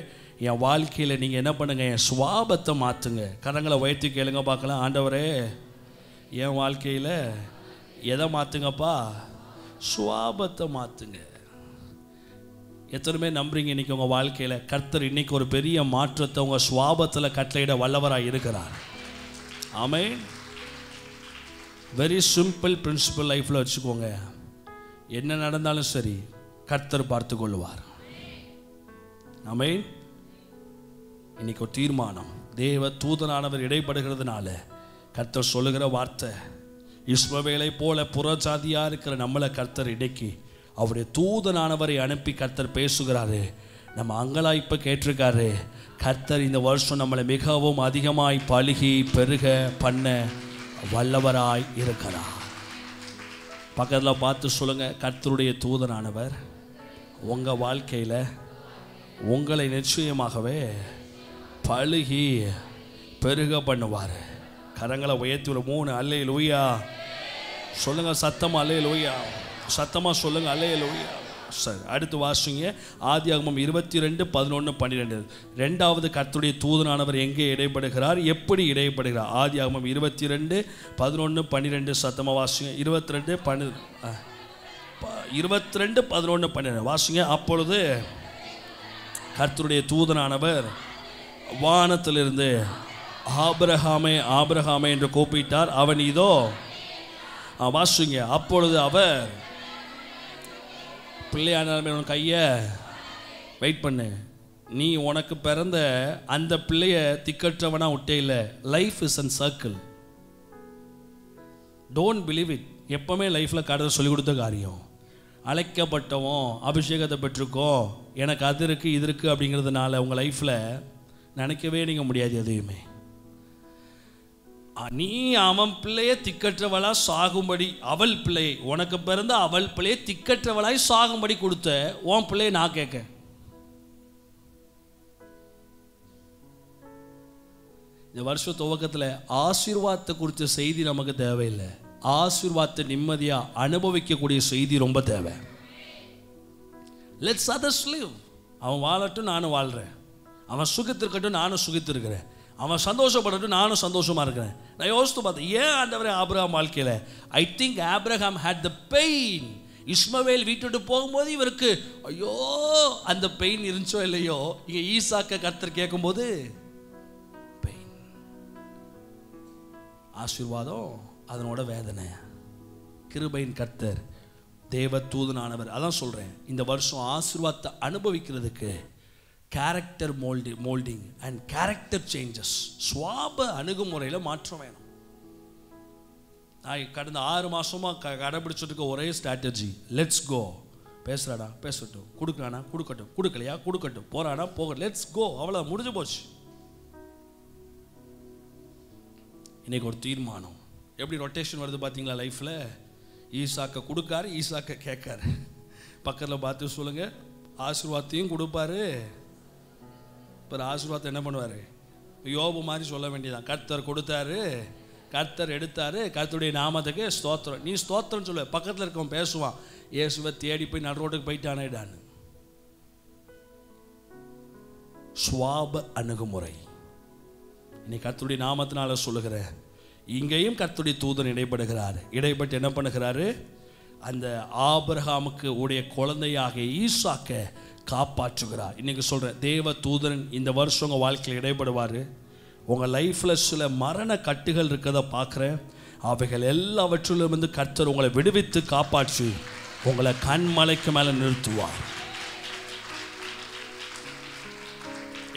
என் வாழ்க்கையில் நீங்கள் என்ன பண்ணுங்கள், என் சுவாபத்தை மாற்றுங்க. கரங்களை உயர்த்தி கேளுங்க பார்க்கலாம். ஆண்டவரே, என் வாழ்க்கையில் எதை மாற்றுங்கப்பா, சுவாபத்தை மாற்றுங்க. எத்தனை பேர் நம்புறீங்க இன்றைக்கி உங்கள் வாழ்க்கையில் கர்த்தர் இன்றைக்கி ஒரு பெரிய மாற்றத்தை உங்கள் சுவாபத்தில் கட்டளையிட வல்லவராக இருக்கிறார். ஆமென். வெரி சிம்பிள் பிரின்சிபல் லைஃப்பில் வச்சுக்கோங்க. என்ன நடந்தாலும் சரி, கர்த்தர் பார்த்து கொள்ளுவார். ஆமென். இன்னைக்கு ஒரு தீர்மானம். தேவ தூதனானவர் இடைப்படுகிறதுனால கர்த்தர் சொல்லுகிற வார்த்தை, இஸ்மவேலை போல புறஜாதியாக இருக்கிற நம்மளை கர்த்தர் இடைக்கி அவருடைய தூதனானவரை அனுப்பி கர்த்தர் பேசுகிறாரு. நம்ம அங்கலாய்ப்பை கேட்டிருக்காரு. கர்த்தர் இந்த வருஷம் நம்மளை மிகவும் அதிகமாய் பழுகி பெருக பண்ண வல்லவராய் இருக்கிறார். பக்கத்தில் பார்த்து சொல்லுங்கள், கர்த்தருடைய தூதனானவர் உங்கள் வாழ்க்கையில் உங்களை நிச்சயமாகவே பழுகி பெருக பண்ணுவார். கரங்களை உயர்த்தி ஒரு 3 அல்லேலூயா சொல்லுங்கள். சத்தமாக அல்லேலூயா, சத்தமாக சொல்லுங்கள் அல்லேலூயா. சரி, அடுத்து வாசிங்க. ஆதியாகமம் 22:11-12. ரெண்டாவது கர்த்தருடைய தூதனானவர் எங்கே இடைப்படுகிறார், எப்படி இடைப்படுகிறார்? ஆதியாகமம் 22:11-12 சத்தமாக வாசிங்க. 22:11-12 வாசிங்க. அப்பொழுது கர்த்தருடைய தூதனானவர் வானத்திலிருந்து ஆபிரகாமே ஆபிரகாமே என்று கூப்பிட்டார். அவன் இதோ வாசிங்க. அப்பொழுது அவர் பிள்ளையானாலுமே உன் கையை வெயிட் பண்ணு, நீ உனக்கு பிறந்த அந்த பிள்ளைய திக்கற்றவனா விட்டே இல்லை. Life is an circle. Don't believe it. எப்பவுமே லைஃப்பில் கடவுள் சொல்லிக் கொடுத்த காரியம். அழைக்கப்பட்டவோம், அபிஷேகத்தை பெற்றிருக்கோம், எனக்கு அது இருக்குது இது இருக்குது அப்படிங்கிறதுனால உங்கள் லைஃப்பில் நினைக்கவே நீங்கள் முடியாது எதையுமே. நீ அவன் பிள்ளைய திக்கற்றவளா சாகும்படி, அவள் பிள்ளையை உனக்கு பிறந்த அவள் பிள்ளையை திக்கற்றவளாய் சாகும்படி கொடுத்த உன் பிள்ளையை நான் கேட்க. இந்த வருஷ துவக்கத்தில் ஆசீர்வாதத்தை குறித்த செய்தி நமக்கு தேவையில்லை. ஆசீர்வாதத்தை நிம்மதியாக அனுபவிக்கக்கூடிய செய்தி ரொம்ப தேவை. Let's others live. அவன் வாழட்டும், நானும் வாழ்கிறேன். அவன் சுகித்திருக்கட்டும், நானும் சுகித்திருக்கிறேன். அவன் சந்தோஷப்பட்டு நானும் சந்தோஷமாக இருக்கிறேன். நான் யோசித்து பார்த்தேன், ஏன் ஆண்டவரே ஆபிரகாம் வாழ்க்கையில்? I think Abraham had the pain. Ishmael வீட்டுட்டு போகும்போது இவருக்கு ஐயோ அந்த பெயின் இருந்துச்சோ இல்லையோ, இங்கே ஈசாக்க கர்த்தர் கேட்கும்போது பெயின். ஆசீர்வாதம் அதனோட வேதனை. கிருபையின் கர்த்தர் தேவ தூதனானவர். அதான் சொல்கிறேன், இந்த வருஷம் ஆசீர்வாதத்தை அனுபவிக்கிறதுக்கு character moulding and character changes, சுவாப அணுகுமுறையில் மாற்றம் வேணும். நான் கடந்த 6 மாதமாக கடைபிடிச்சிட்டு ஒரே ஸ்ட்ராட்டஜி, லெட்ஸ் கோ. பேசுகிறாடா பேசட்டும், கொடுக்குறானா கொடுக்கட்டும், கொடுக்கலையா கொடுக்கட்டும், போகிறானா போக, லெட்ஸ் கோ, அவ்வளோ முடிஞ்சு போச்சு. இன்னைக்கு ஒரு தீர்மானம். எப்படி ரொட்டேஷன் வருது பார்த்தீங்களா லைஃப்பில்? ஈசாக்க கொடுக்காரு, ஈசாக்க கேட்காரு. பக்கத்தில் பார்த்து சொல்லுங்கள், ஆசீர்வாதத்தையும் கொடுப்பாரு. இப்போ ஆசீர்வாதத்தை என்ன பண்ணுவார்? யோபு மாதிரி சொல்ல வேண்டியதான், கர்த்தர் கொடுத்தாரு, கர்த்தர் எடுத்தாரு, கர்த்தருடைய நாமத்துக்கு ஸ்தோத்திரம். நீ ஸ்தோத்திரம் சொல்லுவ, பக்கத்தில் இருக்கவன் பேசுவான், இயேசுவை தேடி போய் நடு ரோட்டுக்கு போயிட்டானேடான்னு. சுவாப அணுகுமுறை. இன்னைக்கு கர்த்தருடைய நாமத்தினால சொல்லுகிறேன், இங்கேயும் கர்த்தருடைய தூதன் இடைப்படுகிறார். இடைப்பட்டு என்ன பண்ணுகிறாரு? அந்த ஆபிரகாமுக்கு உடைய குழந்தையாக ஈசாக்க காப்பாற்றுகிறார். இன்னைக்கு சொல்கிறேன், தேவ தூதன் இந்த வருஷம் உங்கள் வாழ்க்கையில் இடைப்படுவார். உங்கள் லைஃப்பில் சில மரண கட்டுகள் இருக்கிறத பார்க்குறேன். அவைகள் எல்லாவற்றிலும் இருந்து கர்த்தர் உங்களை விடுவித்து காப்பாற்றி உங்களை கண்மலைக்கு மேலே நிறுத்துவார்.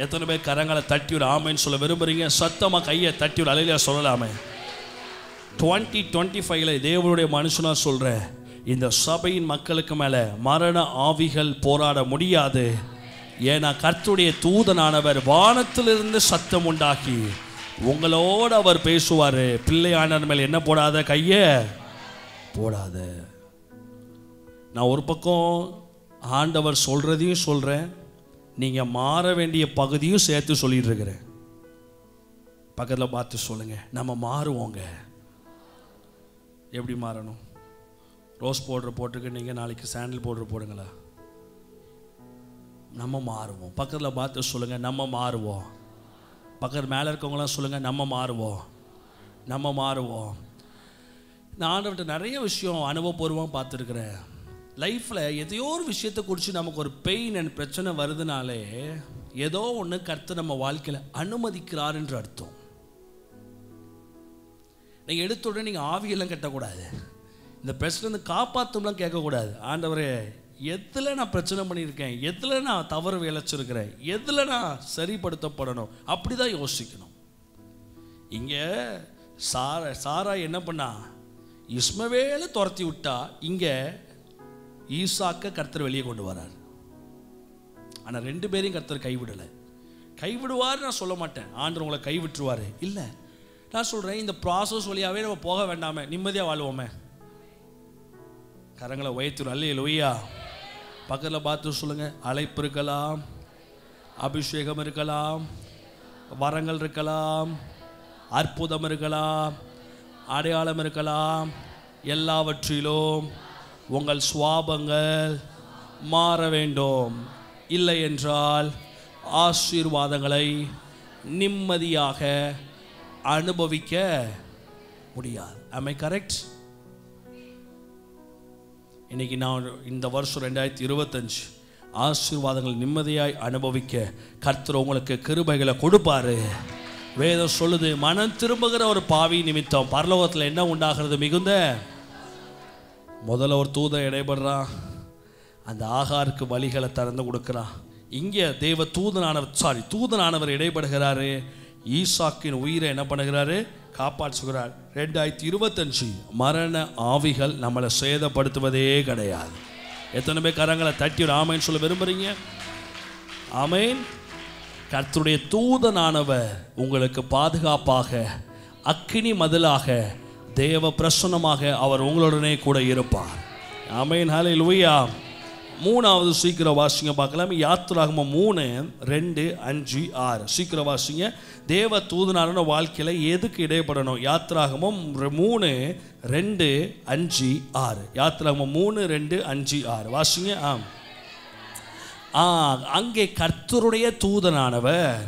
எத்தனை பேர் கரங்களை தட்டி ஒரு ஆமைன்னு சொல்ல விரும்புகிறீங்க? சத்தமாக கையை தட்டி ஒரு அலையில சொல்லலாமே. 2025 தேவனுடைய மனுஷனாக சொல்கிறேன், இந்த சபையின் மக்களுக்கு மேலே மரண ஆவிகள் போராட முடியாது. ஏன்னா கர்த்தருடைய தூதனானவர் வானத்திலிருந்து சத்தம் உண்டாக்கி உங்களோடு அவர் பேசுவார். பிள்ளையானவர் மேலே என்ன போடாத, கையை போடாத. நான் ஒரு பக்கம் ஆண்டவர் சொல்கிறதையும் சொல்கிறேன், நீங்கள் மாற வேண்டிய பகுதியும் சேர்த்து சொல்லிட்டு இருக்கிறேன். பக்கத்தில் பார்த்து சொல்லுங்கள், நம்ம மாறுவோங்க. எப்படி மாறணும்? ரோஸ் பவுடர் போட்டுக்கு நீங்கள் நாளைக்கு சாண்டில் பவுடர் போடுங்களா? நம்ம மாறுவோம். பக்கத்தில் பார்த்து சொல்லுங்கள், நம்ம மாறுவோம். பக்கத்தில் மேலே இருக்கவங்களாம் சொல்லுங்கள், நம்ம மாறுவோம், நம்ம மாறுவோம். நான் ஆண்டவர்கிட்ட நிறைய விஷயம் அனுபவபூர்வமாக பார்த்துருக்குறேன். லைஃப்பில் எதையோ ஒரு விஷயத்தை குறித்து நமக்கு ஒரு பெயின் அண்ட் பிரச்சனை வருதுனாலே ஏதோ ஒன்று கர்த்தர் நம்ம வாழ்க்கையில் அனுமதிக்கிறார் என்று அர்த்தம். நீங்கள் எடுத்த உடனே நீங்கள் ஆவியெல்லாம் கட்டக்கூடாது, இந்த பிரச்சனை காப்பாற்றலாம் கேட்கக்கூடாது. ஆண்டவரே, எதில் நான் பிரச்சனை பண்ணியிருக்கேன், எதில் நான் தவறு விளைச்சிருக்கிறேன், எதில் நான் சரிப்படுத்தப்படணும், அப்படி தான் யோசிக்கணும். இங்கே சாரா என்ன பண்ணா? இஸ்மவேலை துரத்தி விட்டா. இங்கே ஈசாக்க கர்த்தர் வெளியே கொண்டு வரார். ஆனால் 2 பேரையும் கர்த்தர் கைவிடலை. கைவிடுவார் நான் சொல்ல மாட்டேன், ஆண்டவர் உங்களை கைவிட்டுருவார் இல்லை. நான் சொல்கிறேன், இந்த ப்ராசஸ் வழியாகவே நம்ம போக வேண்டாமே, நிம்மதியாக வாழ்வோமே. கரங்களை உயர்த்துறோம். அல்லேலூயா. பக்கத்தில் பார்த்து சொல்லுங்கள், அழைப்பு இருக்கலாம், அபிஷேகம் இருக்கலாம், வரங்கள் இருக்கலாம், அற்புதம் இருக்கலாம், அடையாளம் இருக்கலாம். எல்லாவற்றிலும் உங்கள் சுவாபங்கள் மாற வேண்டும். இல்லை என்றால் ஆசீர்வாதங்களை நிம்மதியாக அனுபவிக்க முடியாது. am I correct? இன்னைக்கு நான் இந்த வருஷம் 2025 ஆசீர்வாதங்கள் நிம்மதியாய் அனுபவிக்க கர்த்தர் உங்களுக்கு கிருபைகளை கொடுப்பாரு. வேதம் சொல்லுது, மனம் திரும்புகிற ஒரு பாவி நிமித்தம் பரலோகத்தில் என்ன உண்டாகிறது? மிகுந்த. முதல்ல ஒரு தூதன் இடைபடுறான், அந்த ஆகாருக்கு வழிகளை திறந்து கொடுக்குறான். இங்கே தேவ தூதனானவர் இடைபடுகிறாரு. ஈசாக்கின் உயிரை என்ன பண்ணுகிறாரு? காப்பாற்றுகிறார். 2025 மரண ஆவிகள் நம்மளை சேதப்படுத்துவதே கிடையாது. எத்தனை பேர் கரங்களை தட்டி ஒரு ஆமைன்னு சொல்ல விரும்புகிறீங்க? ஆமேன். கர்த்தருடைய தூதனானவர் உங்களுக்கு பாதுகாப்பாக, அக்கினி மதிலாக, தேவ பிரசன்னமாக அவர் உங்களுடனே கூட இருப்பார். ஆமேன். ஹல்லேலூயா. 3வது சீக்கிரம் வாசிங்க பார்க்கலாம். யாத்திராகமம் 3:2-5-6 சீக்கிரம் வாசிங்க. தேவ தூதனான வாழ்க்கையில் எதுக்கு இடைப்படணும்? யாத்திராகமம் 3:2-5-6 யாத்திராகமம் 3:2-5-6 வாசிங்க. அங்கே கர்த்தருடைய தூதனானவர்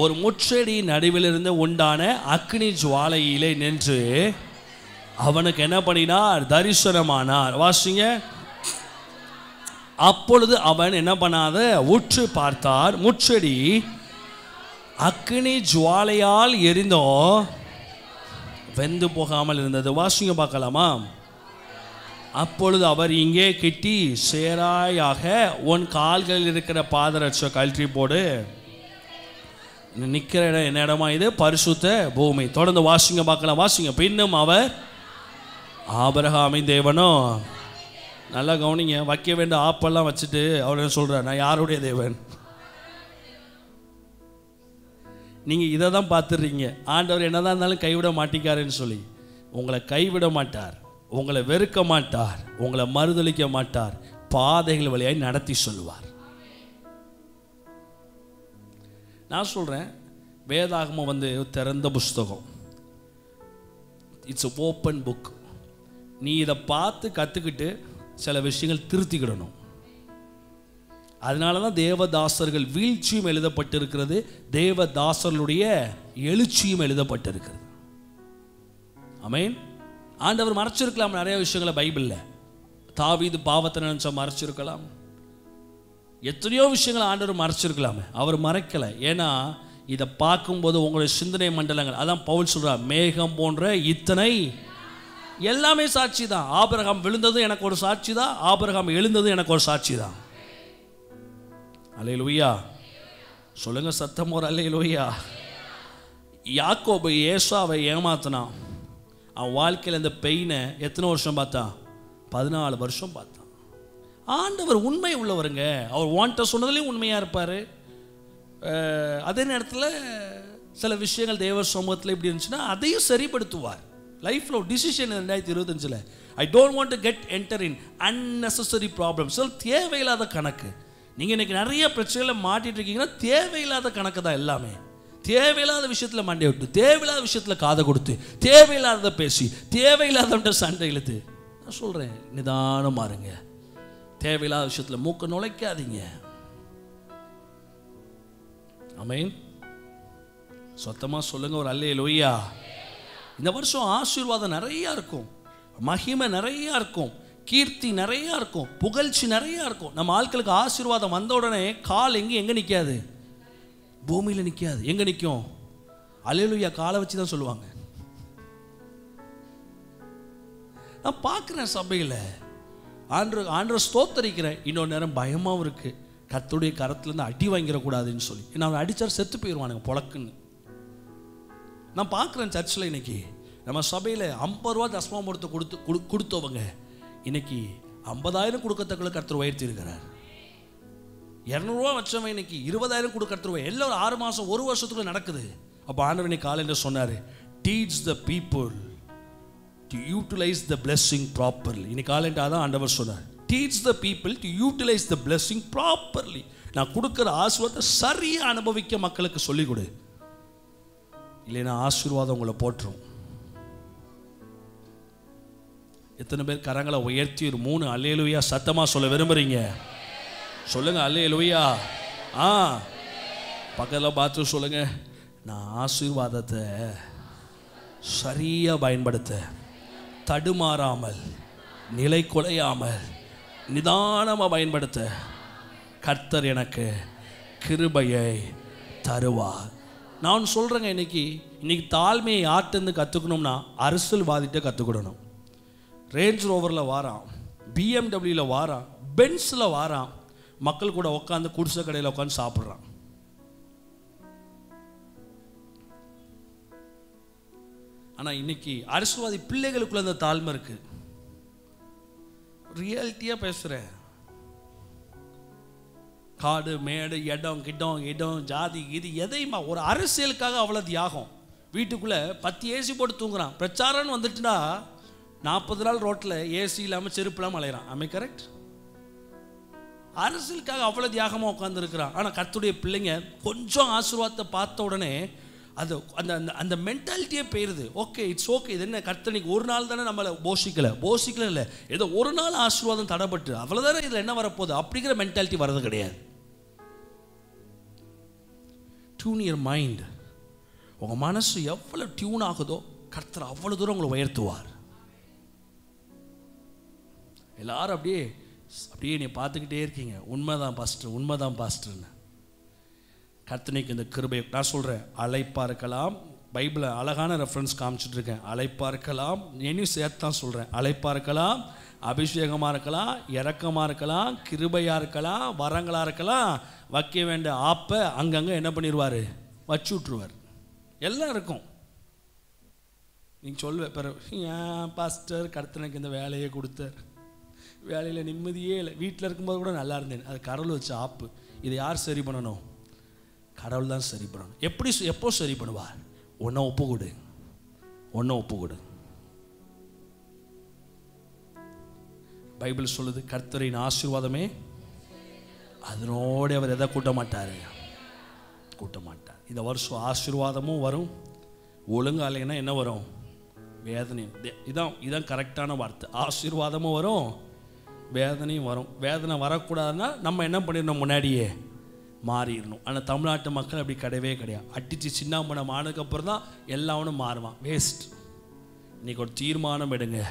ஒரு முட்செடி நடுவிலிருந்து உண்டான அக்னி ஜுவாலையிலே நின்று அவனுக்கு என்ன பண்ணினார்? தரிசனமானார். வாசிங்க. அப்பொழுது அவன் என்ன பண்ணாத உற்று பார்த்தார், முட்செடி அக்னி ஜுவாலையால் எரிந்தோ வெந்து போகாமல் இருந்தது. வாசிங்க பார்க்கலாமா? அப்பொழுது அவர், இங்கே கிட்டி சேராயாக உன் கால்களில் இருக்கிற பாதரட்ச கழற்றி போடு. நிற்கிற இடம் என்ன இடமா? இது பரிசுத்த பூமி. தொடர்ந்து வாசிங்க பார்க்கலாம். வாசிங்க. பின்னும் அவர் ஆபிரகாமின் தேவனோ, நல்லா கவனிங்க, வைக்க வேண்டிய ஆப்பெல்லாம் வச்சுட்டு அவர் என்ன சொல்கிறார்? நான் யாருடைய தேவன்? நீங்கள் இதை தான் பார்த்துடுறீங்க. ஆண்டவர் என்னதான் இருந்தாலும் கைவிட மாட்டேங்காருன்னு சொல்லி. உங்களை கைவிட மாட்டார், உங்களை வெறுக்க மாட்டார், உங்களை மறுதளிக்க மாட்டார், பாதைகள் வழியாய் நடத்தி சொல்லுவார். நான் சொல்கிறேன், வேதாகமம் திறந்த புஸ்தகம். It's open book. நீ இதை பார்த்து கற்றுக்கிட்டு சில விஷயங்கள் திருத்திக்கிடணும். அதனால தான் தேவதாசர்கள் வீழ்ச்சியும் எழுதப்பட்டிருக்கிறது, தேவதாசர்களுடைய எழுச்சியும் எழுதப்பட்டிருக்கிறது. ஆமென். ஆண்டவர் மறைச்சிருக்கலாம் நிறைய விஷயங்களை பைபிளில். தாவீது பாவத்தை நினைச்சா மறைச்சிருக்கலாம், எத்தனையோ விஷயங்களை ஆண்டவர் மறைச்சிருக்கலாமே. அவர் மறைக்கலை. ஏன்னா இதை பார்க்கும்போது உங்களுடைய சிந்தனை மண்டலங்கள், அதான் பவுல் சொல்கிறார், மேகம் போன்ற இத்தனை எல்லாமே சாட்சி தான். ஆபிரகாம் விழுந்தது எனக்கு ஒரு சாட்சி தான், ஆபிரகாம் எழுந்தது எனக்கு ஒரு சாட்சி தான். அல்லேலூயா சொல்லுங்க சத்தம் ஒரு அல்லேலூயா. யாக்கோபு ஏசாவை ஏமாத்தினான். அவன் வாழ்க்கையில் இந்த பெயினை எத்தனை வருஷம் பார்த்தான்? 14 வருஷம் பார்த்தான். ஆண்டவர் உண்மை உள்ளவருங்க. அவர் வாண்ட சொன்னதுலேயும் உண்மையாக இருப்பார். அதே நேரத்தில் சில விஷயங்கள் தேவ சமூகத்தில் இப்படி இருந்துச்சுன்னா அதையும் சரிப்படுத்துவார். லைஃப்பில் ஒரு decision 2025 I don't want to get enter in unnecessary problems. தேவையில்லாத கணக்கு. நீங்கள் இன்றைக்கி நிறைய பிரச்சனைகளை மாட்டிகிட்டு இருக்கீங்கன்னா தேவையில்லாத கணக்கு தான் எல்லாமே. தேவையில்லாத விஷயத்தில் மண்டை விட்டு, தேவையில்லாத விஷயத்தில் காதை கொடுத்து, தேவையில்லாத பேசி, தேவையில்லாத சண்டை இழுத்து. நான் சொல்கிறேன், நிதானமாக இருங்க. தேவையில்லாத விஷயத்தில் மூக்க நுழைக்காதீங்க. ஆமென். சொத்தமாக சொல்லுங்க ஒரு அல்லேலூயா. இந்த வருஷம் ஆசீர்வாதம் நிறையா இருக்கும், மகிமை நிறையா இருக்கும், கீர்த்தி நிறையா இருக்கும், புகழ்ச்சி நிறையா இருக்கும். நம்ம ஆட்களுக்கு ஆசீர்வாதம் வந்த உடனே கால் எங்கே நிற்காது? பூமியில் நிற்காது. எங்கே நிற்கும்? அல்லேலூயா காலை வச்சு தான் சொல்லுவாங்க. நான் பார்க்குறேன் சபையில் ஆண்டவர் ஸ்தோத்தரிக்கிறேன். இன்னொரு நேரம் பயமாகவும் இருக்குது, கர்த்தருடைய கரத்துலேருந்து அடி வாங்கிடக்கூடாதுன்னு சொல்லி. ஏன்னா அவன் அடித்தார் செத்து போயிடுவானுங்க பொழக்குன்னு. நான் பார்க்குறேன் சர்ச்சில் இன்னைக்கு நம்ம சபையில் 50 ரூபா தஸ்மாமூர்த்தம் கொடுத்தவங்க இன்னைக்கு 50,000 கொடுக்கத்தக்களை கர்த்தர் உயர்த்தி இருக்கிறார். 200 ரூபா வச்சவன் இன்னைக்கு 20,000 கொடுக்க கர்த்தர். எல்லாம் 6 மாதம் 1 வருஷத்துக்குள்ள நடக்குது. அப்போ ஆண்டவர் இன்னைக்கு காலையில் சொன்னார், teach the people to utilize the blessing properly. இன்னைக்கு காலையில் அதான் ஆண்டவர் சொன்னார், teach the people to utilize the blessing properly. நான் கொடுக்குற ஆசீர்வாதத்தை சரியாக அனுபவிக்க மக்களுக்கு சொல்லிக் கொடு, இல்லைன்னா ஆசீர்வாதம் உங்களை போட்டுரும். எத்தனை பேர் கரங்களை உயர்த்தி ஒரு 3 அல்லேலூயா சத்தமாக சொல்ல விரும்புகிறீங்க? சொல்லுங்க அல்லேலூயா. பக்கத்தில் பார்த்து சொல்லுங்க, நான் ஆசீர்வாதத்தை சரியாக பயன்படுத்த, தடுமாறாமல், நிலை குலையாமல், நிதானமாக பயன்படுத்த கர்த்தர் எனக்கு கிருபையை தருவார். நான் சொல்கிறேங்க, இன்னைக்கு தாழ்மையை யார்கிட்டருந்து கற்றுக்கணும்னா அரசியல்வாதிகிட்ட கற்றுக்கிடணும். ரேஞ்ச் ரோவரில் வாரான், பிஎம்டபிள்யூவில் வாரான், பென்ஸில் வாரான், மக்கள் கூட உட்காந்து குடிசை கடையில் உட்காந்து சாப்பிட்றான். ஆனால் இன்னைக்கு அரசியல்வாதி பிள்ளைகளுக்குள்ள அந்த தாழ்மை இருக்கு. ரியாலிட்டியாக பேசுகிறேன். காடு மேடு இடம் ஜாதி இது எதையுமா ஒரு அரசியலுக்காக அவ்வளோ தியாகம். வீட்டுக்குள்ளே 10 ஏசி போட்டு தூங்குறான். பிரச்சாரம்னு வந்துட்டுனா 40 நாள் ரோட்டில் ஏசி இல்லாமல் செருப்பு இல்லாமல் அலையிறான். ஆமே கரெக்ட்? அரசியலுக்காக அவ்வளோ தியாகமாக உட்காந்துருக்கிறான். ஆனால் கர்த்தருடைய பிள்ளைங்க கொஞ்சம் ஆசீர்வாதத்தை பார்த்த உடனே அது அந்த அந்த மென்டாலிட்டியே போயிடுது. ஓகே, இட்ஸ் ஓகே, இது என்ன கர்த்தனைக்கு ஒரு நாள் தானே நம்மளை போஷிக்கல இல்லை, ஏதோ ஒரு நாள் ஆசீர்வாதம் தடைப்பட்டு அவ்வளோதானே இதில் என்ன வரப்போகுது அப்படிங்கிற மென்டாலிட்டி வர்றது கிடையாது. Tune your mind. உங்கள் மனசு எவ்வளோ டியூன் ஆகுதோ கர்த்தர் அவ்வளோ தூரம் உங்களை உயர்த்துவார். எல்லாரும் அப்படியே நீ பார்த்துக்கிட்டே இருக்கீங்க. உண்மைதான் பாஸ்டர், உண்மைதான் பாஸ்டர்னு. கர்த்தனைக்கு இந்த கிருபை நான் சொல்கிறேன். அழைப்பாக இருக்கலாம், பைபிளில் அழகான ரெஃபரன்ஸ் காமிச்சிட்டு இருக்கேன். அழைப்பாக இருக்கலாம், என்னையும் சேர்த்து தான் சொல்கிறேன். அழைப்பாக இருக்கலாம், அபிஷேகமாக இருக்கலாம், இரக்கமாக இருக்கலாம், கிருபையாக இருக்கலாம், வரங்களாக இருக்கலாம். வைக்க வேண்டிய ஆப்பை அங்கங்கே என்ன பண்ணிடுவார், வச்சு விட்ருவார். எல்லாம் இருக்கும். நீங்கள் சொல்லுவேன் பிறகு, ஏன் பாஸ்டர் கர்த்தனுக்கு இந்த வேலையை கொடுத்தார், வேலையில் நிம்மதியே இல்லை, வீட்டில் இருக்கும்போது கூட நல்லா இருந்தேன். அது கடவுள் வச்ச ஆப்பு. இதை யார் சரி பண்ணணும்? கடவுள் தான் சரி பண்ணணும். எப்போ சரி பண்ணுவார்? ஒன்றை ஒப்பு கொடு, ஒன்றை ஒப்பு கொடு. பைபிள் சொல்லுது, கர்த்தரின் ஆசீர்வாதமே அதனோடு அவர் எதை கூட்ட மாட்டார், கூட்ட மாட்டார். இந்த வருஷம் ஆசீர்வாதமும் வரும், ஒழுங்கா இல்லைன்னா என்ன வரும்? வேதனையும். இதான் கரெக்டான வார்த்தை. ஆசீர்வாதமும் வரும், வேதனையும் வரும். வேதனை வரக்கூடாதுன்னா நம்ம என்ன பண்ணிடணும், முன்னாடியே மாறிடணும். ஆனால் தமிழ்நாட்டு மக்கள் அப்படி கிடையவே கிடையாது. அடித்து சின்னாம்பனம் ஆனதுக்கப்புறம் தான் எல்லாவனும் மாறுவான். வேஸ்ட். இன்றைக்கி ஒரு தீர்மானம் எடுங்க,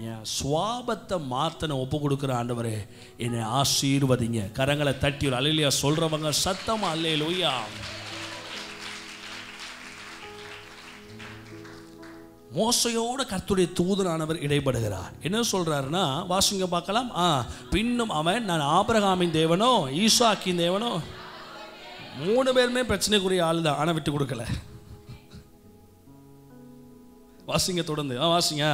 என் சுவாபத்தை மாத்தனை ஒப்பு கொடுக்குற ஆண்டவரே என்னை ஆசீர்வதிங்க. கரங்களை தட்டி ஒரு அல்லேலூயா சொல்கிறவங்க சத்தமாக அல்லேலூயா. மோசையோட கர்த்தருடைய தூதனானவர் இடைப்படுகிறார். என்ன சொல்றாருன்னா, வாசிங்க பார்க்கலாம். பின்னும் அவன், நான் ஆபிரகாமின் தேவனோ ஈசாக்கின் தேவனோ. 3 பேருமே பிரச்சனைக்குரிய ஆள் தான், ஆனால் விட்டு கொடுக்கல. வாசிங்க தொடர்ந்து, வாசிங்க.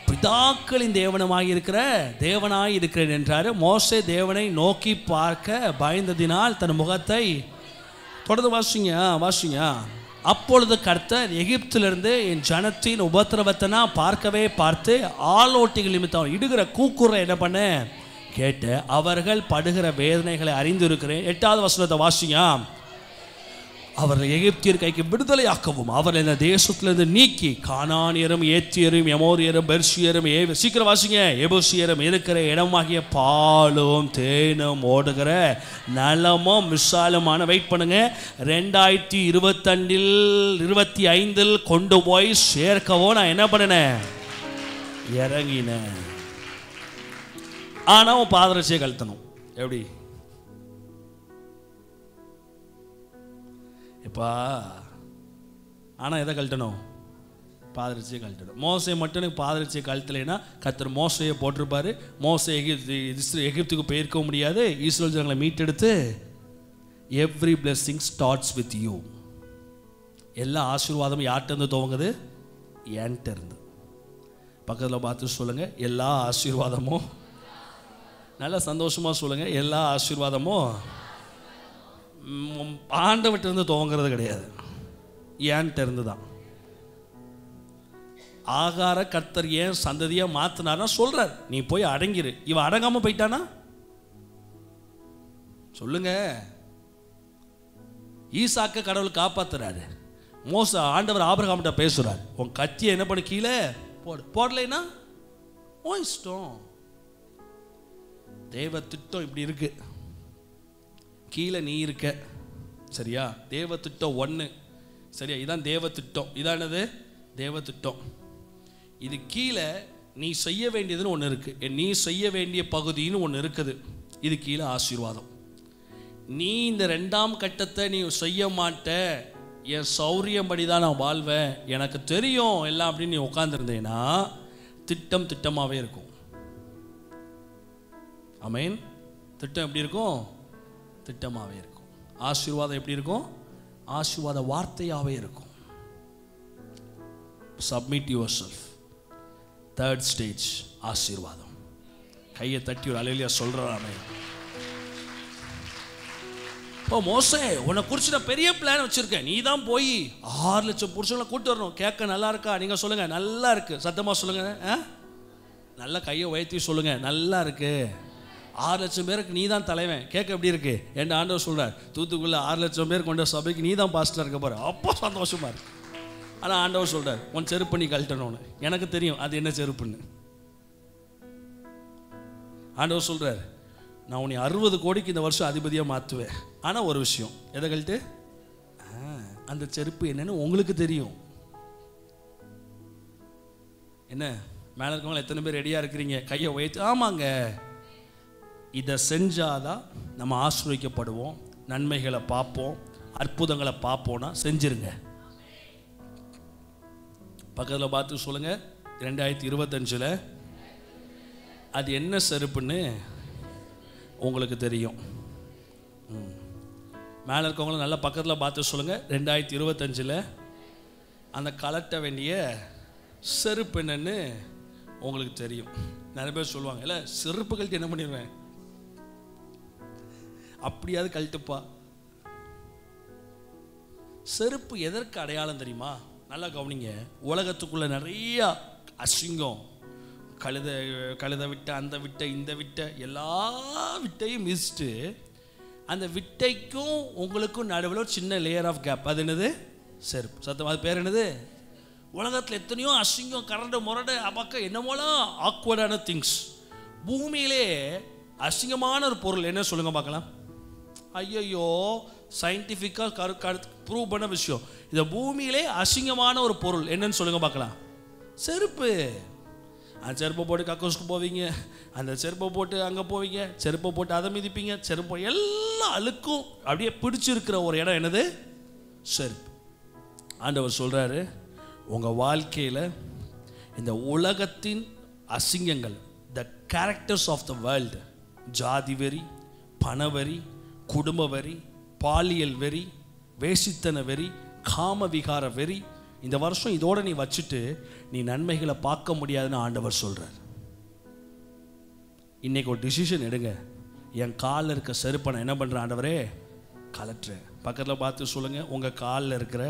பிதாக்களின் தேவனமாய் இருக்கிற தேவனாய் இருக்கிறேன் என்றாரு. மோசே தேவனை நோக்கி பார்க்க பயந்ததினால் தன் முகத்தை தொடர்ந்து வாசிங்க, வாசிங்க. அப்பொழுது கர்த்தர் எகிப்திலிருந்து என் ஜனத்தின் உபத்திரவத்தை நான் பார்க்கவே பார்த்து ஆலோட்டிகள் நிமித்தம் இடுகிற கூக்குற என்ன பண்ண கேட்டு அவர்கள் படுகிற வேதனைகளை அறிந்திருக்கிறேன். 8வது வசனத்தை வாசிங்க. அவர்கள் எகிப்தியர் கைக்கு விடுதலையாக்கவும் அவர்கள் இந்த தேசத்திலிருந்து நீக்கி கானானியரும் ஏத்தியரும் எமோரியரும் பெர்சியரும் சீக்கிரம் வாசிங்க எபூசியரும் இருக்கிற இடமாகிய பாலும் தேனும் ஓடுகிற நலமும் விசாலமான வெயிட் பண்ணுங்க 2025 கொண்டு போய் சேர்க்கவோ நான் என்ன பண்ணினேன், இறங்கினேன். ஆனால் பாதரட்சியை கழுத்தணும். எப்படி இப்பா? ஆனால் எதை கழட்டணும்? பாதரட்சியை கழட்டணும். மோசையை மட்டும் எனக்கு பாதரட்சியை கழட்டலைன்னா கர்த்தர் மோசையை போட்டிருப்பாரு. மோசை எகிப்துக்கு போயிருக்க முடியாது. இஸ்ரேல் ஜனங்களை மீட்டெடுத்து every blessing starts with you. எல்லா ஆசீர்வாதமும் யார்கிட்ட இருந்து துவங்குது? என்கிட்ட இருந்து. பக்கத்தில் பார்த்து சொல்லுங்க, எல்லா ஆசீர்வாதமும், நல்லா சந்தோஷமாக சொல்லுங்க, எல்லா ஆசீர்வாதமும் ஆண்டவர்கிட்ட இருந்து துவங்கிறது கிடையாது, ஏன்ட்ட இருந்து தான். ஆகார கர்த்தர் ஏன் சந்ததியாக மாற்றினார்னா சொல்றார், நீ போய் அடங்கிரு. இவன் அடங்காமல் போயிட்டானா சொல்லுங்க. ஈசாக்க கடவுள் காப்பாத்துறாரு. ஆண்டவர் ஆபிரகாம்கிட்ட பேசுறார், உன் கத்தியை என்ன பண்ண கீழே போடு. போடலைன்னா உன் இஷ்டம். தேவ திட்டம் இப்படி இருக்கு. கீழே நீ இருக்க, சரியா? தேவ திட்டம் 1, சரியா? இதான் தேவ திட்டம். இதானது தேவ திட்டம். இது கீழே நீ செய்ய வேண்டியதுன்னு ஒன்று இருக்கு. நீ செய்ய வேண்டிய பகுதின்னு ஒன்று இருக்குது. இது கீழே ஆசீர்வாதம். நீ இந்த 2ஆம் கட்டத்தை நீ செய்ய மாட்ட, என் சௌரியம்படி தான் நான் வாழ்வேன், எனக்கு தெரியும் எல்லாம் அப்படின்னு நீ உட்காந்துருந்தேன்னா திட்டம் திட்டமாகவே இருக்கும். ஆமென். திட்டம் எப்படி இருக்கும்? திட்டமாகவே இருக்கும். ஆசீர்வாதம் எப்படி இருக்கும்? ஆசீர்வாத வார்த்தையாகவே இருக்கும். Submit your self. 3rd stage ஆசீர்வாதம். கையை தட்டி ஒரு அல்லேலூயா சொல்றாமே. இப்போ மோசே, உன்னை குறித்து நான் பெரிய பிளான் வச்சிருக்கேன். நீ தான் போய் 6 லட்சம் புருஷங்களை கூட்டு வரணும். கேட்க நல்லா இருக்கா? நீங்கள் சொல்லுங்க, நல்லா இருக்கு. சத்தமாக சொல்லுங்க. நல்லா கையை உயர்த்தி சொல்லுங்க, நல்லா இருக்கு. 6 லட்சம் பேருக்கு நீ தான் தலைவன். கேட்க எப்படி இருக்கு? என் ஆண்டவர் சொல்றார், தூத்துக்குள்ள 6 லட்சம் பேர் கொண்ட சபைக்கு நீ தான் பாஸ்டர் இருக்க போற. அப்போ சந்தோஷமா இருக்கு. ஆனால் ஆண்டவர் சொல்றார், உன் செருப்பு நீ கழட்டணும்னு. எனக்கு தெரியும் அது என்ன செருப்புன்னு. ஆண்டவர் சொல்றார், நான் உன்னை 60 கோடிக்கு இந்த வருஷம் அதிபதியாக மாற்றுவேன். ஆனால் ஒரு விஷயம், எதை கழட்டு? அந்த செருப்பு என்னன்னு உங்களுக்கு தெரியும். என்ன மேலே இருக்கவங்க எத்தனை பேர் ரெடியாக இருக்கிறீங்க? கையை உயர்த்தி. ஆமாங்க, இதை செஞ்சாதான் நம்ம ஆசீர்வதிக்கப்படுவோம், நன்மைகளை பார்ப்போம், அற்புதங்களை பார்ப்போம்னா செஞ்சிருங்க. பக்கத்தில் பார்த்து சொல்லுங்க, 2025 அது என்ன செருப்புன்னு உங்களுக்கு தெரியும். மேலே இருக்கவங்களும் நல்லா பக்கத்தில் பார்த்து சொல்லுங்க, 2025 அந்த கலட்ட வேண்டிய செருப்பு என்னன்னு உங்களுக்கு தெரியும். நிறைய பேர் சொல்லுவாங்க, இல்லை செருப்பு கழட்டி என்ன பண்ணிடுவேன், அப்படியாவது கழட்டுப்பா. செருப்பு எதற்கு அடையாளம் தெரியுமா? நல்லா கவனிங்க. உலகத்துக்குள்ள நிறைய அசிங்கம், கழுத விட்ட, அந்த விட்ட, இந்த விட்ட, எல்லா விட்டையும் மிஸ்ட்டு அந்த விட்டைக்கும் உங்களுக்கும் நடுவில் ஒரு சின்ன லேயர் ஆஃப் கேப். அது என்னது? செருப்பு. சத்தம். அது பேர் என்னது? உலகத்தில் எத்தனையோ அசிங்கம், கரண்டு முரடு, அப்பக்கம் என்னமோலாம் ஆக்வர்டான திங்ஸ். பூமியிலே அசிங்கமான ஒரு பொருள் என்ன சொல்லுங்க பார்க்கலாம்? ஐயோ, சயின்டிஃபிக்காக ப்ரூவ் பண்ண விஷயம். இந்த பூமியிலே அசிங்கமான ஒரு பொருள் என்னன்னு சொல்லுங்க பார்க்கலாம்? செருப்பு. அந்த செருப்பை போட்டு கக்கூஸ்க்கு போவீங்க, அந்த செருப்பை போட்டு அங்கே போவீங்க, செருப்பை போட்டு அதை மிதிப்பீங்க, செருப்பை எல்லா அழுக்கும் அப்படியே பிடிச்சிருக்கிற ஒரு இடம் என்னது? செருப்பு. ஆண்டவர் சொல்கிறாரு, உங்கள் வாழ்க்கையில் இந்த உலகத்தின் அசிங்கங்கள், the characters of the world, ஜாதி வெறி, பணவெறி, குடும்ப வெறி, பாலியல் வெறி, வேசித்தன வெறி, காம விகார வெறி, இந்த வருஷம் இதோட நீ வச்சுட்டு நீ நன்மைகளை பார்க்க முடியாதுன்னு ஆண்டவர் சொல்கிறார். இன்னைக்கு ஒரு டிசிஷன் எடுங்க. என் காலில் இருக்க செருப்பை நான் என்ன பண்ணுறேன்? ஆண்டவரே கலட்டுறேன். பக்கத்தில் பார்த்து சொல்லுங்கள், உங்கள் காலில் இருக்கிற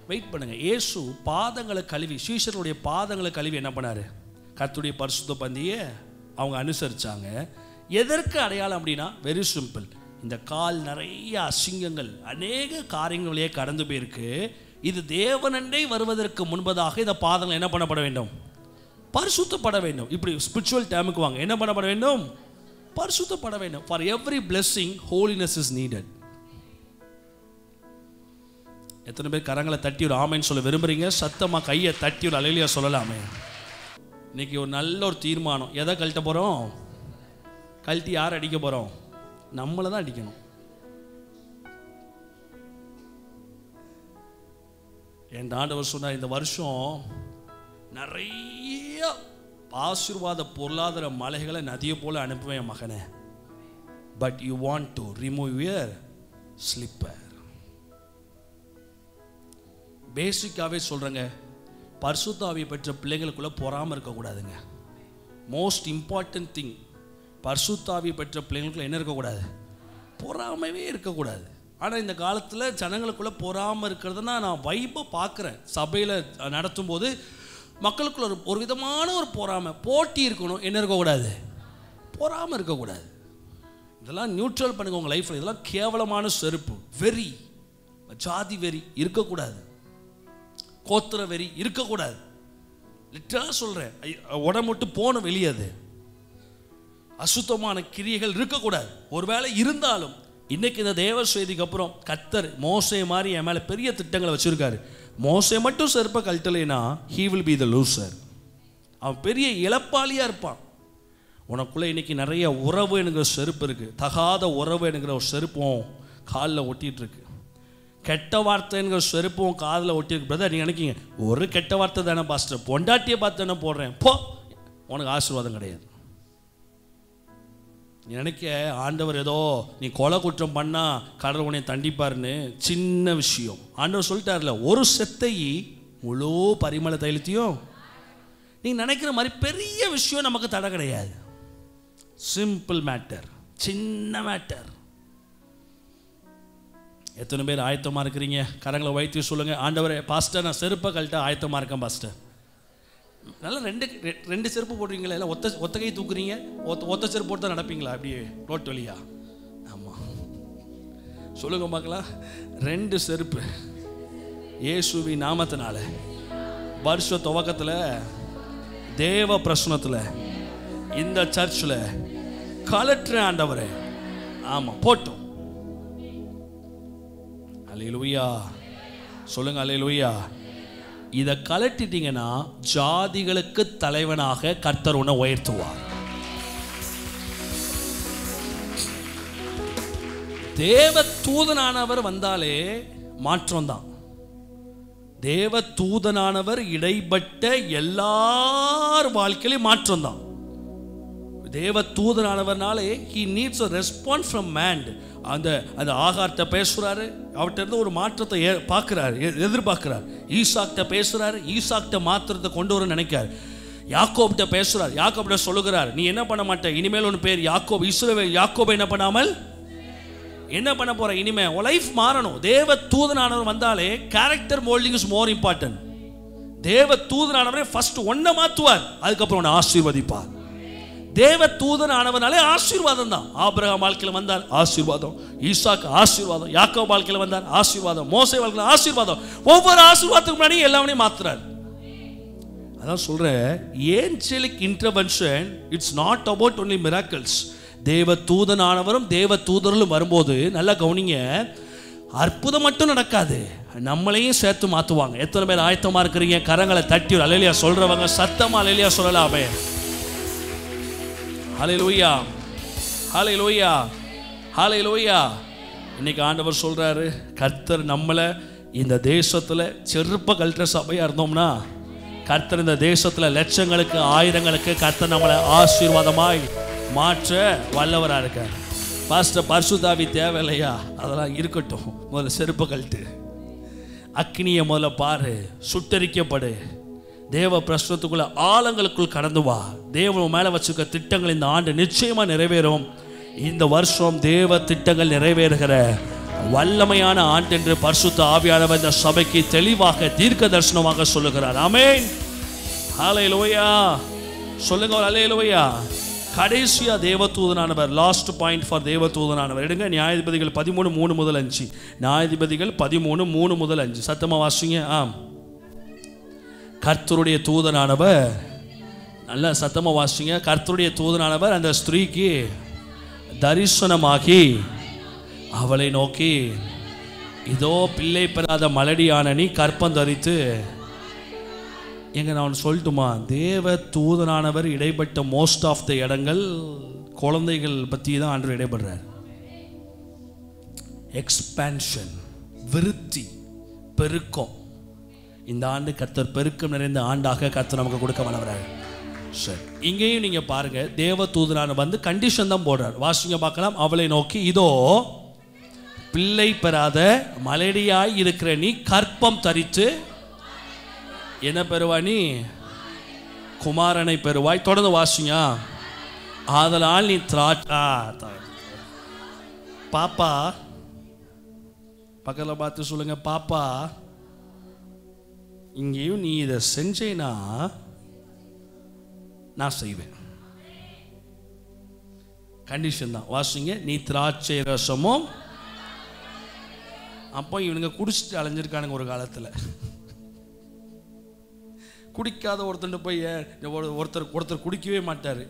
வெயிட் பண்ணுங்கள். இயேசு பாதங்களை கழுவி, சீஷருடைய பாதங்களை கழுவி என்ன பண்ணார்? கர்த்தருடைய பரிசுத்த பந்தியை அவங்க அனுசரித்தாங்க. எதற்கு அடையாளம் அப்படின்னா, வெரி சிம்பிள். இந்த கால் நிறைய அசிங்கங்கள், அநேக காரியங்களே கடந்து போயிருக்கு. இது தேவனண்டை வருவதற்கு முன்பதாக இந்த பாதங்கள் என்ன பண்ணப்பட வேண்டும்? பரிசுத்தப்பட வேண்டும். இப்படி ஸ்பிரிச்சுவல் டேமுக்கு வாங்க. என்ன பண்ணப்பட வேண்டும்? பரிசுத்தப்பட வேண்டும். For every blessing holiness is needed. எத்தனை பேர் கரங்களை தட்டி ஒரு ஆமைன்னு சொல்ல விரும்புறீங்க? சத்தமாக கையை தட்டி ஒரு அலையிலியா சொல்லலாமே. இன்னைக்கு ஒரு நல்ல ஒரு தீர்மானம். எதை கழட்ட போகிறோம்? கழட்டி யார் அடிக்க போகிறோம்? நம்மளை தான் அடிக்கணும். என் ஆண்டவர் சொன்னார், இந்த வருஷம் நிறைய ஆசீர்வாத பொருளாதார மலைகளை நதியை போல அனுப்புவேன் மகனே. But you want to remove your slipper. பேசிக்காகவே சொல்கிறேங்க, பரிசுத்த ஆவியை பெற்ற பிள்ளைங்களுக்குள்ளே பொறாமல் இருக்கக்கூடாதுங்க. மோஸ்ட் இம்பார்ட்டன்ட் திங், பரிசுத்த ஆவியை பெற்ற பிள்ளைங்களுக்குள்ள என்ன இருக்கக்கூடாது? பொறாமையே இருக்கக்கூடாது. ஆனால் இந்த காலத்தில் ஜனங்களுக்குள்ளே பொறாமல் இருக்கிறதுனா நான் வைப்பை பார்க்குறேன். சபையில் நடத்தும் போது மக்களுக்குள்ள ஒரு விதமான ஒரு பொறாமை, போட்டி இருக்கணும். என்ன இருக்கக்கூடாது? பொறாமல் இருக்கக்கூடாது. இதெல்லாம் நியூட்ரல் பண்ணுங்க உங்கள் லைஃப்பில். இதெல்லாம் கேவலமான செருப்பு. வெறி, ஜாதி வெறி இருக்கக்கூடாது. கோத்திர வெறி இருக்கக்கூடாது. லிட்டரலாக சொல்கிறேன், உடம்புட்டு போன வெளியாது. அசுத்தமான கிரியைகள் இருக்கக்கூடாது. ஒருவேளை இருந்தாலும் இன்னைக்கு இந்த தேவ செய்திக்கு அப்புறம் கர்த்தர் மோசே மாதிரி என் மேலே பெரிய திட்டங்களை வச்சுருக்காரு. மோசே மட்டும் செருப்பை கழட்டலைன்னா he will be the loser. அவன் பெரிய இழப்பாளியாக இருப்பான். உனக்குள்ளே இன்னைக்கு நிறைய உறவு என்கிற செருப்பு இருக்குது. தகாத உறவு என்கிற ஒரு செருப்பும் காலில் ஒட்டிகிட்ருக்கு. கெட்ட வார்த்தை என்கிற செருப்பும் காதில் ஒட்டியிருக்கு. பிரதர், நீங்கள் நினைக்கிங்க ஒரு கெட்ட வார்த்தை தானே பாஸ்டர், பொண்டாட்டியை பார்த்து தானே போடுறேன், போ, உனக்கு ஆசீர்வாதம் கிடையாது. நீ நினைக்க ஆண்டவர் ஏதோ நீ கொலை குற்றம் பண்ணால் கடவுள் உன்னை தண்டிப்பார்னு சின்ன விஷயம். ஆண்டவர் சொல்லிட்டார்ல, ஒரு செத்தை முழு பரிமள தைலத்தையும். நீ நினைக்கிற மாதிரி பெரிய விஷயம் நமக்கு தடை கிடையாது. சிம்பிள் மேட்டர், சின்ன மேட்டர். எத்தனை பேர் ஆயத்தமாக இருக்கிறீங்க? கரங்களை வைத்து சொல்லுங்கள், ஆண்டவரே பாஸ்டர் நான் செருப்பை கழட்ட ஆயத்தமாக இருக்கேன் பாஸ்டர். நல்லா ரெண்டு செருப்பு போடுறீங்களா? இல்லை ஒத்த கை தூக்குறீங்க? ஒத்த செருப்பு போட்டு தான் நடப்பீங்களா அப்படியே ரோட்டு வழியா? ஆமாம், சொல்லுங்க பார்க்கலாம். 2 செருப்பு இயேசுவின் நாமத்தினால வருஷ துவக்கத்தில் தேவ பிரசனத்தில் இந்த சர்ச்சில் கலட்டுறேன் ஆண்டவரே. ஆமாம், போட்டோம். அல்லேலூயா. சொல்லுங்க அல்லேலூயா. இதை கலட்டிட்டீங்கன்னா ஜாதிகளுக்கு தலைவனாக கர்த்தர் உன்னை உயர்த்துவார். தேவ தூதனானவர் வந்தாலே மாற்றம் தான். தேவ தூதனானவர் இடைப்பட்ட எல்லார் வாழ்க்கையிலும் மாற்றம் தான். தேவ தூதனானவர்னாலே he needs a response from man. அந்த ஆகார்ட்ட பேசுறாரு, அவர்கிட்ட இருந்து ஒரு மாற்றத்தை பார்க்கிறாரு, எதிர்பார்க்கிறார். ஈசாக்கிட்ட பேசுறாரு, ஈசாக்கிட்ட மாற்றத்தை கொண்டு வர நினைக்கிறார். யாக்கோப்கிட்ட பேசுறார், யாக்கோப்கிட்ட சொல்லுகிறார், நீ என்ன பண்ண மாட்ட, இனிமேல் ஒன்று பேர் யாக்கோப், இஸ்ரவேல். யாக்கோபை என்ன பண்ணாமல் என்ன பண்ண போற, இனிமே உன் லைஃப் மாறணும். தேவ தூதனானவர் வந்தாலே character moulding is more important. தேவ தூதனானவரே ஃபர்ஸ்ட் ஒன்ன மாத்துவார், அதுக்கப்புறம் உன்னை ஆசீர்வதிப்பார். தேவ தூதனானவனாலே ஆசீர்வாதம் தான். ஆபிரகாம் வாழ்க்கையில் வந்தார், ஆசீர்வாதம். ஈசாக்கு ஆசீர்வாதம். யாக்கோப் வாழ்க்கையில் வந்தார், ஆசீர்வாதம். மோசே வாழ்க்கையில் ஆசீர்வாதம். ஒவ்வொரு ஆசீர்வாதத்துக்கு முன்னாடி எல்லாமே மாத்துறார். அதான் சொல்றேன், angelic intervention it's not about only miracles. தேவ தூதனானவரும் தேவ தூதர்களும் வரும்போது நல்லா கவனிங்க, அற்புதம் மட்டும் நடக்காது, நம்மளையும் சேர்த்து மாற்றுவாங்க. எத்தனை பேர் ஆயத்தமாக இருக்கிறீங்க? கரங்களை தட்டி அல்லேலூயா சொல்கிறவங்க சத்தமாக அல்லேலூயா சொல்லலாமே. ஹல்லேலூயா, ஹல்லேலூயா, ஹல்லேலூயா. இன்னைக்கு ஆண்டவர் சொல்கிறாரு, கர்த்தர் நம்மளை இந்த தேசத்தில் செருப்ப கல்ற சபையாக இருந்தோம்னா, கர்த்தர் இந்த தேசத்தில் லட்சங்களுக்கு ஆயிரங்களுக்கு கர்த்தர் நம்மளை ஆசீர்வாதமாய் மாற்ற வல்லவராக இருக்கார். பாஸ்டர் பரிசுத்தாவி தேவையில்லையா? அதெல்லாம் இருக்கட்டும், முதல்ல செருப்பு கழட்டு, அக்னியை முதல்ல பாரு, சுட்டரிக்கப்படு, தேவ பிரசுரத்துக்குள்ள ஆழங்களுக்குள் கடந்து வா. தேவன் மேலே வச்சுக்க திட்டங்கள் இந்த ஆண்டு நிச்சயமாக நிறைவேறும். இந்த வருஷம் தேவ திட்டங்கள் நிறைவேறுகிற வல்லமையான ஆண்டு என்று பரிசுத்த ஆவியானவர் இந்த சபைக்கு தெளிவாக தீர்க்க தரிசனமாக சொல்லுகிறார். ஆமென், ஹல்லேலூயா. சொல்லுங்க ஹல்லேலூயா. கடைசியா தேவதூதனானவர், லாஸ்ட் பாயிண்ட் ஃபார் தேவதூதனானவர் எடுங்க. நியாயாதிபதிகள் 13:3-5. நியாயாதிபதிகள் 13:3-5 சத்தமா வாசிங்க. கர்த்தருடைய தூதனானவர், நல்லா சத்தமா வாசிங்க. கர்த்தருடைய தூதனானவர் அந்த ஸ்திரீக்கு தரிசனமாகி அவளை நோக்கி, இதோ பிள்ளை பெறாத மலடியான நீ கற்பம் தரித்து. எங்க நான் சொல்லட்டுமா, தேவ தூதனானவர் இடைப்பட்ட மோஸ்ட் ஆஃப் த இடங்கள் குழந்தைகள் பற்றி தான் ஆண்டு இடைப்படுறார். எக்ஸ்பேன்ஷன், விருத்தி, பெருக்கம். இந்த ஆண்டு கர்த்தர் பெருக்கம் நிறைந்த ஆண்டாக கர்த்தர் நமக்கு கொடுக்க வளர்றாரு. சரி, இங்கேயும் நீங்க பாருங்க, தேவ தூதனான வந்து கண்டிஷன் தான் போடுறார். வாசிங்க பார்க்கலாம். அவளை நோக்கி, இதோ பிள்ளை பெறாத மலடியாய் இருக்கிற நீ கற்பம் தரித்து என்ன பெறுவாய்? நீ குமாரனை பெறுவாய். தொடர்ந்து வாசிங்க. ஆதலால் நீ பாப்பா, பக்கத்தில் பார்த்து சொல்லுங்க, பாப்பா இங்கேயும் நீ இதை செஞ்சேனா நான் செய்வேன். கண்டிஷன் தான். வாசிங்க. நீ திராட்சை ரசமும். அப்போ இவனுங்க குடிச்சிட்டு அலைஞ்சிருக்கானுங்க ஒரு காலத்தில். குடிக்காத ஒருத்தர் போய் ஒருத்தர் குடிக்கவே மாட்டார்.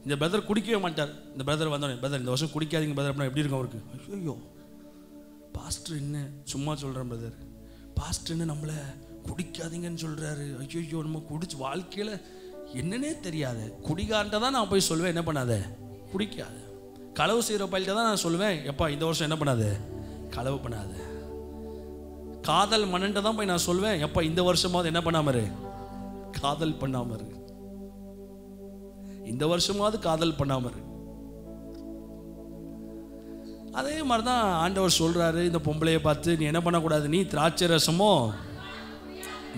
இந்த பிரதர் குடிக்கவே மாட்டார். இந்த பிரதர் வந்தோடனே, பிரதர் இந்த வருஷம் குடிக்காதீங்க பிரதர் அப்படின்னா எப்படி இருக்கும் அவருக்கு? ஐயோ பாஸ்டர் என்ன சும்மா சொல்கிறேன் பிரதர், பாஸ்டர் என்ன நம்மளை குடிக்காதீங்கன்னு சொல்கிறாரு. ஐயோ நம்ம குடிச்சு வாழ்க்கையில் என்னன்னே தெரியாது. குடிகார்ட்ட தான் நான் போய் சொல்லுவேன், என்ன பண்ணாத குடிக்காத. களவு செய்கிற பயில்கிட்ட தான் நான் சொல்லுவேன், எப்பா இந்த வருஷம் என்ன பண்ணாத களவு பண்ணாத. காதல் மன்னன்ட்ட தான் போய் நான் சொல்வேன், எப்பா இந்த வருஷமாவது என்ன பண்ணாமரு காதல் பண்ணாமரு, இந்த வருஷமாவது காதல் பண்ணாமரு. அதே மாதிரி தான் ஆண்டவர் சொல்றாரு இந்த பொம்பளையை பார்த்து, நீ என்ன பண்ணக்கூடாது, நீ திராட்சை ரசமோ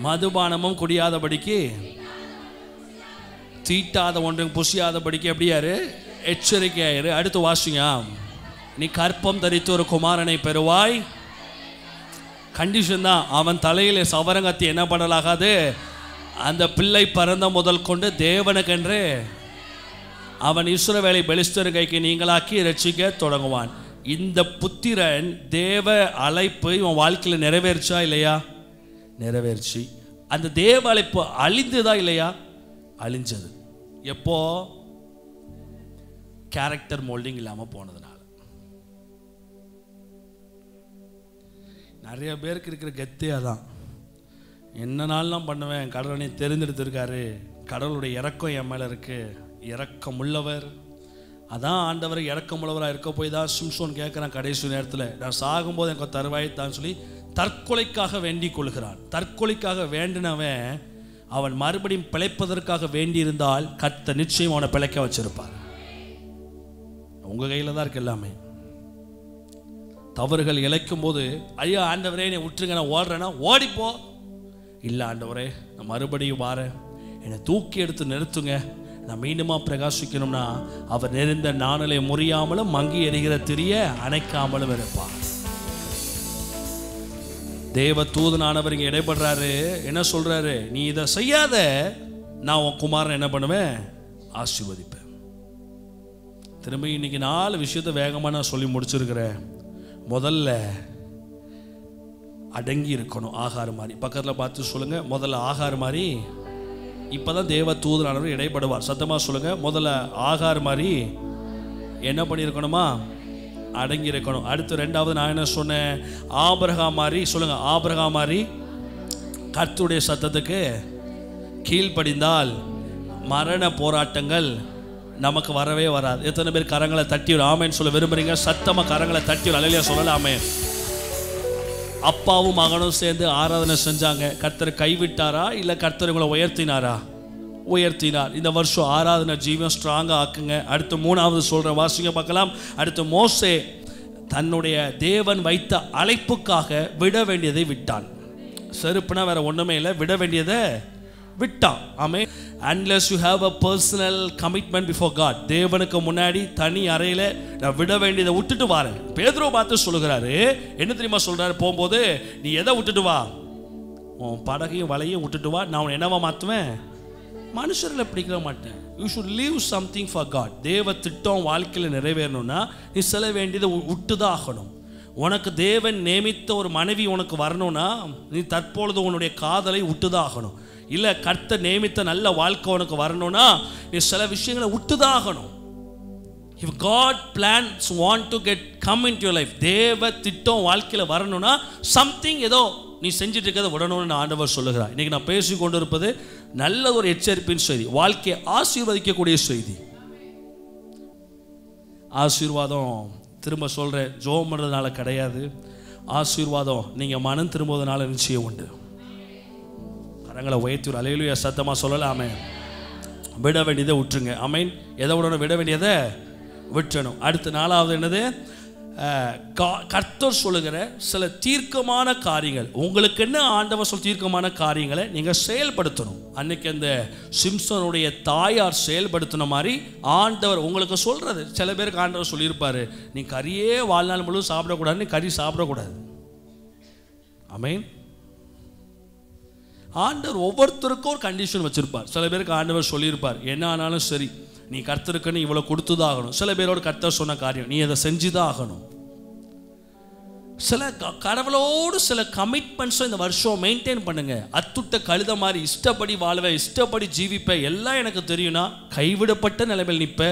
மதுபானமும் குடியாதபடிக்கு, தீட்டாத ஒன்றும் புசியாதபடிக்கு எப்படியாரு எச்சரிக்கையாயிரு. அடுத்து வாசிங்க. நீ கற்பம் தரித்து ஒரு குமாரனை பெறுவாய். கண்டிஷன் தான். அவன் தலையில சவரங்கத்தி என்ன பண்ணலாகாது. அந்த பிள்ளை பிறந்த முதல் கொண்டு தேவனுக்கென்று அவன் இஸ்ரவேலை பெலிஸ்தர் கைக்கு நீங்களாக்கி ரட்சிக்க தொடங்குவான். இந்த புத்திரன் தேவ அழைப்பு இவன் வாழ்க்கையில் நிறைவேறுச்சா இல்லையா? நிறைவேறுச்சு. அந்த தேவ அழைப்பு அழிந்ததா இல்லையா? அழிஞ்சது. எப்போ? கேரக்டர் மோல்டிங் இல்லாமல் போனதுனால. நிறைய பேருக்கு இருக்கிற கெத்தே அதான். என்ன நாள்லாம் பண்ணுவேன், கடவுளை தெரிந்தெடுத்திருக்காரு, கடவுளுடைய இரக்கம் என் மேலே இருக்குது, இரக்கம் உள்ளவர். அதான் ஆண்டவர் இரக்கமுள்ளவராக இருக்க போய் தான் சிம்சோன் கேட்குறான் கடைசி நேரத்தில், நான் சாகும்போது எனக்கு தருவாய் தான் சொல்லி தற்கொலைக்காக வேண்டிக் கொள்கிறான். தற்கொலைக்காக வேண்டினவன் அவன் மறுபடியும் பிழைப்பதற்காக வேண்டியிருந்தால் கர்த்தர் நிச்சயம் அவனை பிழைக்க வச்சிருப்பார். உங்கள் கையில் தான் இருக்கு எல்லாமே. தவறுகள் இழைக்கும் போது ஐயா ஆண்டவரே என்னை விட்டுருங்க, நான் ஓடுறேன்னா ஓடிப்போ. இல்லை ஆண்டவரே நான் மறுபடியும் வாரேன், என்னை தூக்கி எடுத்து நிறுத்துங்க, நான் மீண்டுமா பிரகாசிக்கணும்னா அவர் நெருந்த நாணலை முறியாமலும் மங்கி எறிகிற திரிய அணைக்காமலும் இருப்பார். தேவ தூதனானவர் இங்கே இடைப்படுறாரு. என்ன சொல்றாரு, நீ இதை செய்யாத, நான் உன் குமாரன் என்ன பண்ணுவேன், ஆசீர்வதிப்பேன். திரும்ப இன்னைக்கு 4 விஷயத்தை வேகமாக நான் சொல்லி முடிச்சிருக்கிறேன். முதல்ல அடங்கி இருக்கணும், ஆகார மாதிரி. பக்கத்தில் பார்த்து சொல்லுங்க, முதல்ல ஆகார மாதிரி. இப்போதான் தேவ தூதனானவர் இடைப்படுவார். சத்தமாக சொல்லுங்க, முதல்ல ஆகார மாதிரி என்ன பண்ணியிருக்கணுமா, அடங்கி இருக்கணும். அடுத்து 2வது நான் என்ன சொன்னேன், ஆபிரகாம் மாதிரி. சொல்லுங்க, ஆபிரகாம் மாதிரி கர்த்தருடைய சத்தத்துக்கு கீழ்ப்படிந்தால் மரண போராட்டங்கள் நமக்கு வரவே வராது. எத்தனை பேர் கரங்களை தட்டி ஒரு ஆமேன்னு சொல்ல விரும்புறீங்க? சத்தமா கரங்களை தட்டி ஒரு அல்லேலூயா சொல்லலாமே. அப்பாவும் மகனும் சேர்ந்து ஆராதனை செஞ்சாங்க. கர்த்தர் கைவிட்டாரா இல்லை கர்த்தர் உங்களை உயர்த்தினாரா? உயர்த்தினார். இந்த வருஷம் ஆராதனை ஜீவன் ஸ்ட்ராங்காக ஆக்குங்க. அடுத்து 3வது சொல்கிற வாசிங்க பார்க்கலாம். அடுத்து மோசே தன்னுடைய தேவன் வைத்த அழைப்புக்காக விட வேண்டியதை விட்டான். செருப்புனா வேற ஒன்றுமே இல்லை, விட வேண்டியதை விட்டான். ஆமே. unless you have a personal commitment before God, தேவனுக்கு முன்னாடி தனி அறையில் நான் விட வேண்டியதை விட்டுட்டு வாரேன். பேதுரு பார்த்து சொல்லுகிறாரு, என்ன தெரியுமா சொல்றாரு, போகும்போது நீ எதை விட்டுட்டு வா, உன் படகையும் வலையும் விட்டுட்டு வா, நான் உன்னை என்னவா மாற்றுவேன், மனுஷர்களை பிடிக்க மாட்டேன். You should leave something for God. தேவ திட்டம் வாழ்க்கையில் நிறைவேறணும்னா நீ செல்ல வேண்டியதை விட்டு தான் ஆகணும். உனக்கு தேவன் நியமித்த ஒரு மனைவி உனக்கு வரணும்னா நீ தற்பொழுது உன்னுடைய காதலை விட்டு தான் ஆகணும். இல்லை கர்த்தர் நியமித்த நல்ல வாழ்க்கை உனக்கு வரணும்னா நீ சில விஷயங்களை விட்டு தான் ஆகணும். If God plans want to come into your life, தேவ திட்டம் வாழ்க்கையில் வரணும்னா சம்திங் ஏதோ நீ செஞ்சுட்டு இருக்கிறத விடணும்னு ஆண்டவர் சொல்லுகிறார். இன்னைக்கு நான் பேசி கொண்டு இருப்பது நல்ல ஒரு எச்சரிப்பின் செய்தி, வாழ்க்கையை ஆசீர்வதிக்கக்கூடிய செய்தி. ஆசீர்வாதம் திரும்ப சொல்கிறேன், ஜோம் பண்ணுறதுனால கிடையாது. ஆசீர்வாதம் நீங்கள் மனம் திரும்புவதனால நிச்சயம் உண்டு. கரங்களை உயர்த்தி ஒரு அல்லேலூயா சத்தமாக சொல்லலாமே. விட வேண்டியதை விட்டுருங்க. ஆமென். எதை விடணும், விட வேண்டியதை விட்டுறணும். அடுத்து 4வது என்னது, கர்த்தர் சொல்லுகிற சில தீர்க்கமான காரியங்கள். உங்களுக்கு என்ன ஆண்டவர் சொல் தீர்க்கமான காரியங்களை நீங்கள் செயல்படுத்தணும். அன்னைக்கு அந்த சிம்சனுடைய தாயார் செயல்படுத்தின மாதிரி ஆண்டவர் உங்களுக்கு சொல்றது. சில பேருக்கு ஆண்டவர் சொல்லியிருப்பாரு, நீ கறியே வாழ்நாள் முழுவதும் சாப்பிடக்கூடாது, நீ கறி சாப்பிடக்கூடாது. ஆமென். ஆண்டவர் ஒவ்வொருத்தருக்கும் ஒரு கண்டிஷன் வச்சிருப்பார். சில பேருக்கு ஆண்டவர் சொல்லியிருப்பார், என்ன ஆனாலும் சரி நீ கர்த்தருக்குன்னு இவ்வளோ கொடுத்துதான் ஆகணும். சில பேரோட கர்த்தர் சொன்ன காரியம் நீ அதை செஞ்சுதான் ஆகணும். சில கடவுளோடு சில கமிட்மெண்ட்ஸும் இந்த வருஷம் மெயின்டைன் பண்ணுங்க. அத்துட்ட கழுத மாதிரி இஷ்டப்படி வாழ்வேன், இஷ்டப்படி ஜீவிப்பேன், எல்லாம் எனக்கு தெரியும்னா கைவிடப்பட்ட நிலைமையில் நிற்ப,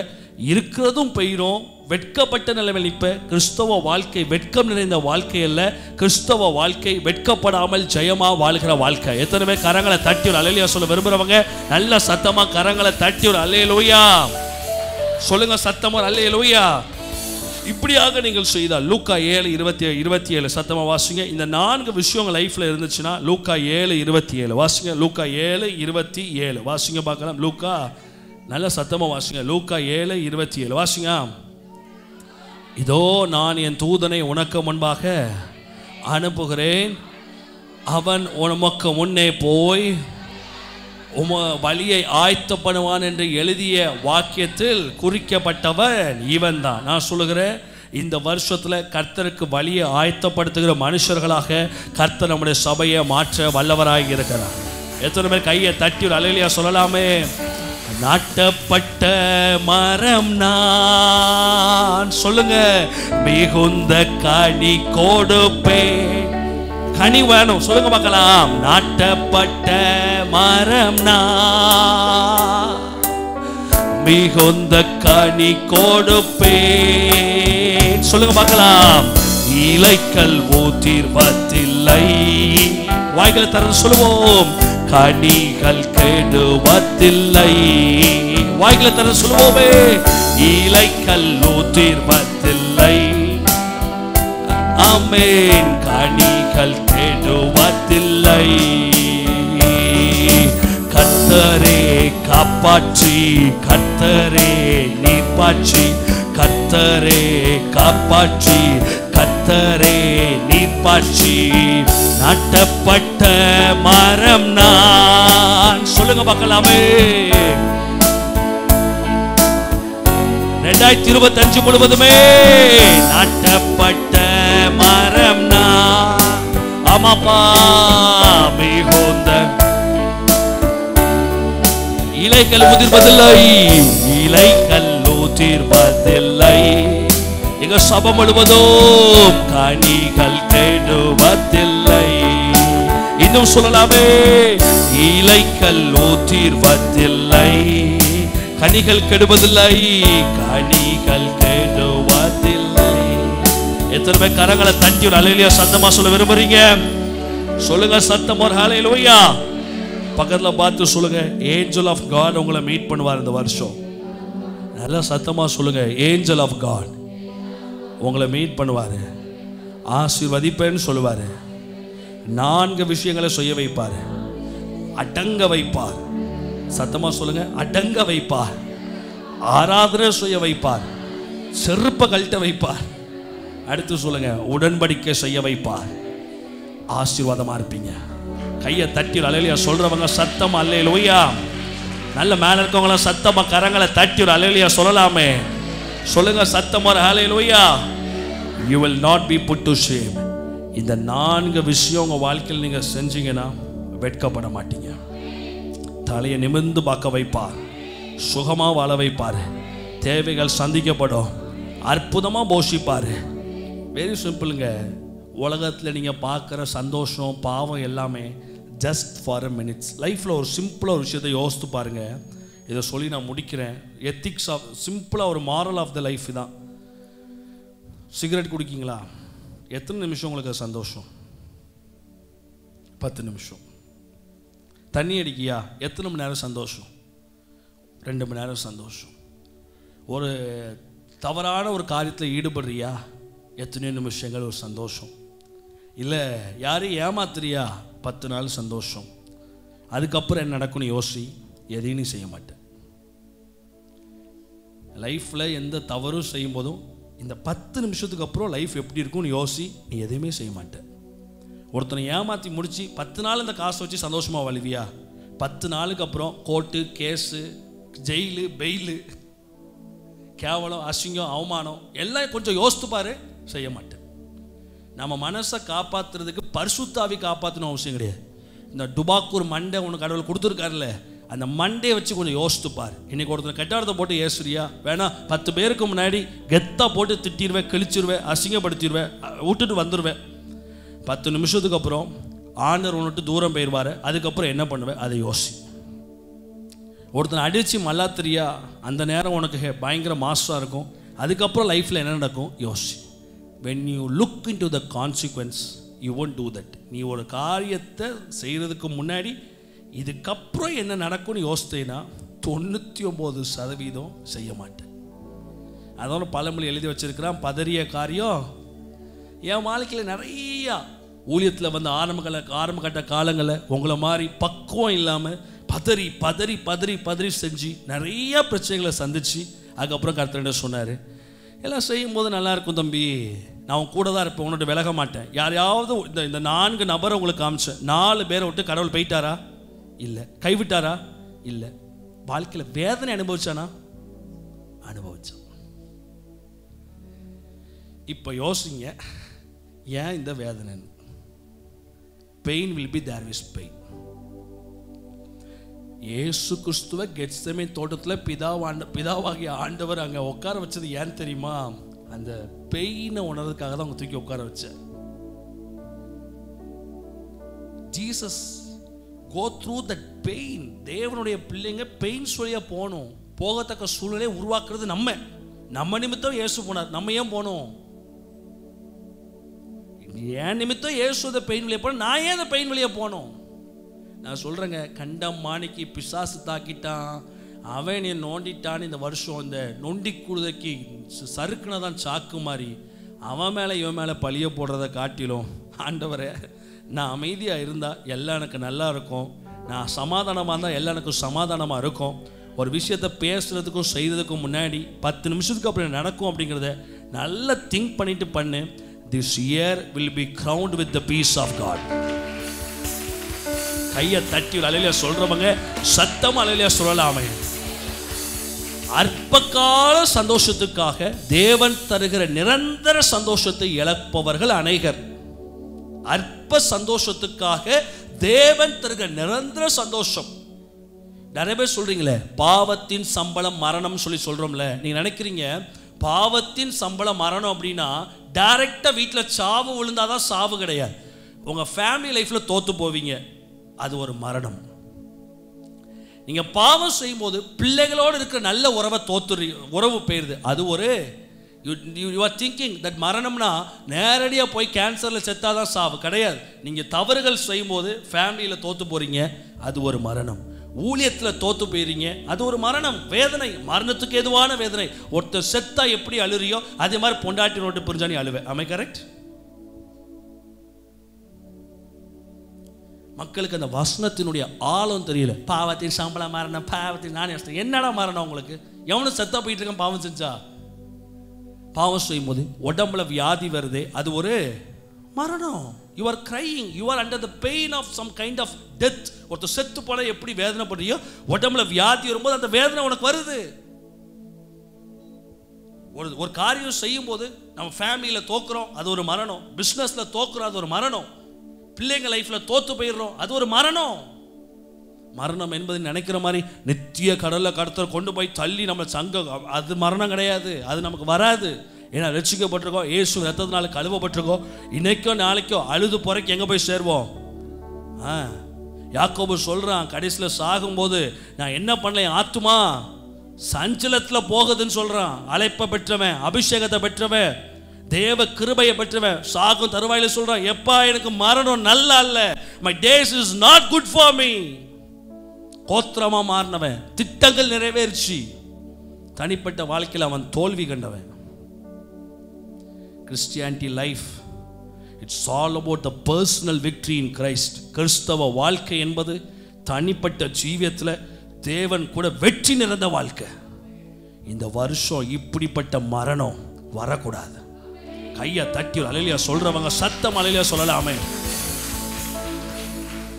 இருக்கிறதும் பெயரும் வெட்கப்பட்ட நிலைமையில் நிற்ப. கிறிஸ்தவ வாழ்க்கை வெட்கம் நிறைந்த வாழ்க்கை அல்ல, கிறிஸ்தவ வாழ்க்கை வெட்கப்படாமல் ஜெயமா வாழ்கிற வாழ்க்கை. எத்தனை பேர் கரங்களை தட்டி ஒரு அல்லேலூயா சொல்ல விரும்புறவங்க நல்ல சத்தமா கரங்களை தட்டி ஒரு அல்லேலூயா சொல்லுங்க. சத்தமா ஒரு அல்லேலூயா. இப்படியாக நீங்கள் செய்தால் லூக்கா 7:27 சத்தமா வாசிங்க. இந்த 4 விஷயங்கள் லைஃப்ல இருந்துச்சுன்னா லூக்கா 7:27 வாசிங்க. லூக்கா 7:27 வாசிங்க பார்க்கலாம். லூக்கா நல்ல சத்தமா வாசிங்க. லூக்கா 7:27 வாசிங்க. இதோ நான் என் தூதனை உனக்கு முன்பாக அனுப்புகிறேன், அவன் உனக்கு முன்னே போய் வழியை ஆயத்தப்படுவான் என்று எழுதிய வாக்கியத்தில் குறிக்கப்பட்டவன் இவன் தான். நான் சொல்லுகிறேன், இந்த வருஷத்துல கர்த்தருக்கு வழியை ஆயத்தப்படுத்துகிற மனுஷர்களாக கர்த்தர் நம்முடைய சபையை மாற்ற வல்லவராக இருக்கிறார். எத்தனை பேர் கையை தட்டி ஒரு அல்லேலூயா சொல்லலாமே. நாட்டப்பட்ட மரம் நான், சொல்லுங்க, மிகுந்த கனி கொடுப்பேன். கனி வேணும், சொல்லுங்க பார்க்கலாம். நாட்டப்பட்ட மரம் நான், மிகுந்த கனி கொடுப்பேன். சொல்லுங்க பார்க்கலாம். இலைக்கல் தீர்வதில்லை. வாய்களை திறந்து சொல்லுவோம், கனிகள் கெடுவதில்லை. வாய்களை திறந்து சொல்லுவோமே, இலைக்கல் தீர்வதில்லை. ஆமென். கனிகள் கெடுவதில்லை. கர்த்தரே காப்பாற்றி, கர்த்தரே நீர் பாய்ச்சி, கர்த்தரே காப்பாற்றி, கர்த்தரே நீர் பாய்ச்சி, நாட்டப்பட்ட மரம் நான். சொல்லுங்க பார்க்கலாமே. 2025 முழுவதுமே நாட்டப்பட்ட மரம் நான். ஆமாப்பா, மிகுந்த இலைகள் உதிர்வதில்லை, இலைகள் உதிர்வதில்லை. எங்க சபை முழுவதும் கனிகள் கெடுவதில்லை. இன்னும் சொல்லலாமே, இலைகள் உதிர்வதில்லை, கனிகள் கெடுவதில்லை, கனிகள் கெடுவதில்லை. எத்தனை பேர் கரங்களை தட்டி ஒரு ஹல்லேலூயா சத்தமா சொல்ல விரும்புறீங்க? சொல்லுங்க சத்தம் ஒரு ஹல்லேலூயா. பக்கத்துல பார்த்து சொல்லுங்க, ஏஞ்சல் ஆஃப் காட் உங்களை மீட் பண்ணுவார் இந்த வருஷம். நல்லா சத்தமா சொல்லுங்க, ஏஞ்சல் ஆஃப் காட் உங்களை மீட் பண்ணுவாரு, ஆசீர்வதிப்பேன்னு சொல்லுவாரு. 4 விஷயங்களை செய்ய வைப்பாரு. அடங்க வைப்பார். சத்தமா சொல்லுங்க, அடங்க வைப்பார். ஆராதனை செய்ய வைப்பார். செருப்ப கழட்ட வைப்பார். அடுத்து சொல்லுங்க, உடன்படிக்கை செய்ய வைப்பார். ஆசீர்வாதமா இருப்பீங்க. கையை தட்டி ஹல்லேலூயா சொல்றவங்க சத்தம் அல்லேலூயா. நல்ல மேல இருக்கவங்க சத்தமா கரங்களை தட்டி ஒரு ஹல்லேலூயா சொல்லலாமே. சொல்லுங்க சத்தமா ஹல்லேலூயா. You will not be put to shame. இந்த 4 விஷயம் உங்க வாழ்க்கையில் நீங்க செஞ்சீங்கன்னா வெட்கப்பட மாட்டீங்க. தலையை நிமிர்ந்து பார்க்க வைப்பார். சுகமா வாழ வைப்பார். தேவைகள் சந்திக்கப்படும். அற்புதமா போஷிப்பார். வெரி சிம்பிளுங்க. உலகத்தில் நீங்கள் பார்க்குற சந்தோஷம் பாவம் எல்லாமே ஜஸ்ட் ஃபார் அ மினிட்ஸ். லைஃப்பில் ஒரு சிம்பிளாக ஒரு விஷயத்தை யோசித்து பாருங்கள். இதை சொல்லி நான் முடிக்கிறேன். எத்திக்ஸ் ஆஃப் சிம்பிளாக ஒரு மாரல் ஆஃப் த லைஃப் தான். சிகரெட் குடிக்கிங்களா? எத்தனை நிமிஷம் உங்களுக்கு சந்தோஷம்? 10 நிமிஷம். தண்ணி அடிக்கியா? எத்தனை மணி நேரம் சந்தோஷம்? 2 மணி நேரம் சந்தோஷம். ஒரு தவறான ஒரு காரியத்தில் ஈடுபடுறியா? எத்தனையோ நிமிஷங்கள் ஒரு சந்தோஷம். இல்லை யாரையும் ஏமாத்துறியா? 10 நாள் சந்தோஷம். அதுக்கப்புறம் என்ன நடக்கும்னு யோசி. எதையும் நீ செய்ய மாட்டேன். லைஃப்பில் எந்த தவறும் செய்யும் போதும் இந்த 10 நிமிஷத்துக்கு அப்புறம் லைஃப் எப்படி இருக்கும்னு யோசி. நீ எதையுமே செய்ய மாட்டேன். ஒருத்தனை ஏமாற்றி முடிச்சு 10 நாள் இந்த காசை வச்சு சந்தோஷமாக வாழ்வியா? 10 நாளுக்கு அப்புறம் கோர்ட்டு, கேஸு, ஜெயிலு, பெயிலு, கேவலம், அசிங்கம், அவமானம் எல்லாம் கொஞ்சம் யோசித்து பாரு. செய்ய மாட்டேன். நம்ம மனசை காப்பாற்றுறதுக்கு பரிசுத்தாவி காப்பாற்றணும் அவசியம் கிடையாது. இந்த டுபாக்கூர் மண்டை ஒன்று கடவுள் கொடுத்துருக்காருல்ல, அந்த மண்டையை வச்சு கொஞ்சம் யோசித்துப்பார். இன்னைக்கு ஒருத்தர் கெட்டாரத்தை போட்டு ஏசுறியா? வேணா 10 பேருக்கு முன்னாடி கெத்தாக போட்டு திட்டிடுவேன், கிழிச்சிருவேன், அசிங்கப்படுத்திடுவேன், விட்டுட்டு வந்துடுவேன். 10 நிமிஷத்துக்கு அப்புறம் ஆண்டவர் ஒன்று தூரம் போயிடுவார். அதுக்கப்புறம் என்ன பண்ணுவேன் அதை யோசி. ஒருத்தனை அடித்து மல்லாத்திரியா? அந்த நேரம் உனக்கு பயங்கர மாசாக இருக்கும். அதுக்கப்புறம் லைஃப்பில் என்ன நடக்கும் யோசி. when you look into the consequence you won't do that. நீ ஒரு காரியத்தை செய்கிறதுக்கு முன்னாடி இதுக்கப்புறம் என்ன நடக்கும்னு யோசித்தேன்னா 99% செய்ய மாட்டேன். அதோட பழமொழி எழுதி வச்சிருக்கிறான், பதறிய காரியம். என் வாழ்க்கையில் நிறையா ஊழியத்தில் வந்து ஆரம்ப கட்ட காலங்களில் உங்களை மாதிரி பக்குவம் இல்லாமல் பதறி பதறி பதறி பதறி செஞ்சு நிறைய பிரச்சனைகளை சந்திச்சு அதுக்கப்புறம் கர்த்தர் சொன்னார், எல்லாம் செய்யும்போது நல்லா இருக்கும் தம்பி, நான் உன் கூட தான் இருப்பேன், உன்னோட விலக மாட்டேன். யாரையாவது இந்த 4 நபரை உங்களுக்கு காமிச்சேன். 4 பேரை விட்டு கடவுள் போயிட்டாரா? இல்லை. கைவிட்டாரா? இல்லை. வாழ்க்கையில் வேதனை அனுபவிச்சானா? அனுபவிச்சான். இப்போ யோசிங்க, ஏன் இந்த வேதனை? Pain will be there is pain. இயேசு கிறிஸ்துவ கெத்செமனே தோட்டத்தில் பிதாவாகிய ஆண்டவர் அங்கே உட்கார வச்சது ஏன் தெரியுமா? அந்த பெயினை உணர்றதுக்காக தான் அவங்க தூக்கி உட்கார வச்சார். Jesus go through that pain. தேவனுடைய பிள்ளைங்க பெயின் சொல்லியா போகணும். போகத்தக்க சூழ்நிலையை உருவாக்குறது நம்ம நிமித்தம் இயேசு போனார். நம்ம ஏன் போனோம்? என் நிமித்தம் இயேசு பெயின் வழியாக போன, நான் ஏன் அந்த பெயின் வழியாக போனோம்? நான் சொல்கிறேங்க, கண்டம் மாணிக்கு பிசாசு தாக்கிட்டான், அவன் நீ நோண்டிட்டான்னு இந்த வருஷம் இந்த நொண்டி குருதைக்கு சறுக்குனதான் சாக்கு மாதிரி அவன் மேலே இவன் மேலே பழிய போடுறதை காட்டிலும், ஆண்டவரே நான் அமைதியாக இருந்தால் எல்லாம் எனக்கு நல்லா இருக்கும், நான் சமாதானமாக இருந்தால் எல்லாம் எனக்கு சமாதானமாக இருக்கும். ஒரு விஷயத்தை பேசுகிறதுக்கும் செய்கிறதுக்கும் முன்னாடி 10 நிமிஷத்துக்கு அப்புறம் நடக்கும் அப்படிங்கிறத நல்லா திங்க் பண்ணிட்டு பண்ணு. This year will be crowned with the peace of God. கையை தட்டி அல்லேலூயா சொல்றவங்க சத்தமா அல்லேலூயா சொல்லலாமே. அற்பகால சந்தோஷத்துக்காக தேவன் தருகிற நிரந்தர சந்தோஷத்தை இழப்பவர்கள் அநேகர். அற்ப சந்தோஷத்துக்காக தேவன் தருகிற நிரந்தர சந்தோஷம். நிறைய பேர் சொல்றீங்களே பாவத்தின் சம்பளம் மரணம் சொல்லி சொல்றோம்ல. நீங்க நினைக்கிறீங்க பாவத்தின் சம்பளம் மரணம் அப்படின்னா டைரக்டா வீட்டில் சாவு விழுந்தாதான் சாவு கிடையாது. உங்க ஃபேமிலி லைஃப்ல தோத்து போவீங்க, அது ஒரு மரணம். நீங்க பாவம் செய்யும் போது பிள்ளைகளோடு இருக்கிற நல்ல உறவு போயிருது, அது ஒரு யூ ஆர் திங்கிங் தட் மரணம்னா நேரடியாக போய் கேன்சரில் செத்தாதான் சாவு கிடையாது. நீங்கள் தவறுகள் செய்யும் போது ஃபேமிலியில் தோற்று போகிறீங்க, அது ஒரு மரணம். ஊழியத்தில் தோற்று போயிடுறீங்க, அது ஒரு மரணம், வேதனை, மரணத்துக்கு எதுவான வேதனை. ஒருத்தர் செத்தா எப்படி அழுறியோ அதே மாதிரி பொண்டாட்டி நோட்டு புரிஞ்சா நீ அழுவே. ஆமை கரெக்ட்? மக்களுக்கு அந்த வசனத்தினுடைய ஆழம் தெரியல. பாவத்தின் சம்பளம் மரணம், பாவத்தின் நானே என்னடா மரணம் உங்களுக்கு? எவனும் செத்தா போயிட்டு இருக்கான் பாவம் செஞ்சா. பாவம் செய்யும் போது உடம்புல வியாதி வருது, அது ஒரு மரணம். You are crying, you are under the pain of some kind of death. ஒருத்தர் செத்து போல எப்படி வேதனை பண்றியோ உடம்புல வியாதி வரும்போது அந்த வேதனை உனக்கு வருது. ஒரு காரியம் செய்யும் போது நம்ம ஃபேமிலியில தோக்குறோம், அது ஒரு மரணம். பிசினஸ்ல தோக்குறோம், அது ஒரு மரணம். பிள்ளைங்க லைஃப்ல தோத்து போயிடுறோம், அது ஒரு மரணம். மரணம் என்பது நினைக்கிற மாதிரி நித்திய கடல்ல கடத்தல் கொண்டு போய் தள்ளி நம்ம சங்க, அது மரணம் கிடையாது, அது நமக்கு வராது. ஏன்னா ரட்சிக்கப்பட்டிருக்கோம், இயேசு ரத்தத்தினால கழுவப்பட்டிருக்கோம். இன்னைக்கோ நாளைக்கோ அழுது புறக்கி எங்க போய் சேர்வோம்? யாக்கோபு சொல்றான், கடைசியில் சாகும்போது நான் என்ன பண்ணல, ஆத்துமா சஞ்சலத்துல போகுதுன்னு சொல்றான். அழைப்பை பெற்றவன், அபிஷேகத்தை பெற்றவன், தேவ கிருபையை பெற்றவன் சாகும் தருவாயில சொல்றான், எப்பா எனக்கு மரணம் நல்லா இல்ல, my days is not good for me. கோத்திரமா மாறினவன், திட்டங்கள் நிறைவேறிச்சு, தனிப்பட்ட வாழ்க்கையில் அவன் தோல்வி கண்டவன். Christianity life, it's all about the personal victory in Christ. கிறிஸ்தவ வாழ்க்கை என்பது தனிப்பட்ட ஜீவியத்தில் தேவன் கூட வெற்றி நிறைந்த வாழ்க்கை. இந்த வருஷம் இப்படிப்பட்ட மரணம் வரக்கூடாது. கையை தட்டி அலையிலியா சொல்றவங்க சத்தம் அலையிலியா சொல்லலாமே.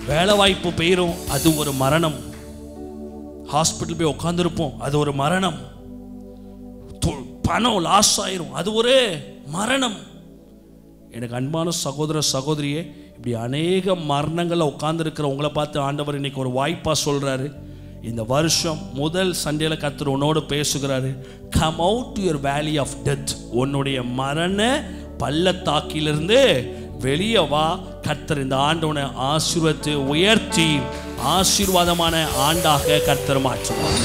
வேலை வாய்ப்பு பெயரும், அது ஒரு மரணம். ஹாஸ்பிட்டல் போய் உட்காந்துருப்போம், அது ஒரு மரணம். பணம் லாஸ் ஆயிரும், அது ஒரு மரணம். எனக்கு அன்பான சகோதர சகோதரியே, இப்படி அநேக மரணங்களில் உட்கார்ந்துருக்கிற உங்களை பார்த்து ஆண்டவர் இன்னைக்கு ஒரு வாய்ப்பா சொல்றாரு. இந்த வருஷம் முதல் சண்டேல கர்த்தர் உன்னோடு பேசுகிறாரு. Come out to your valley of death. உன்னுடைய மரண பள்ளத்தாக்கிலிருந்து வெளியே வா. கர்த்தர் இந்த ஆண்டவனை ஆசீர்வதித்து உயர்த்தி ஆசீர்வாதமான ஆண்டாக கர்த்தர் மாற்றுவார்.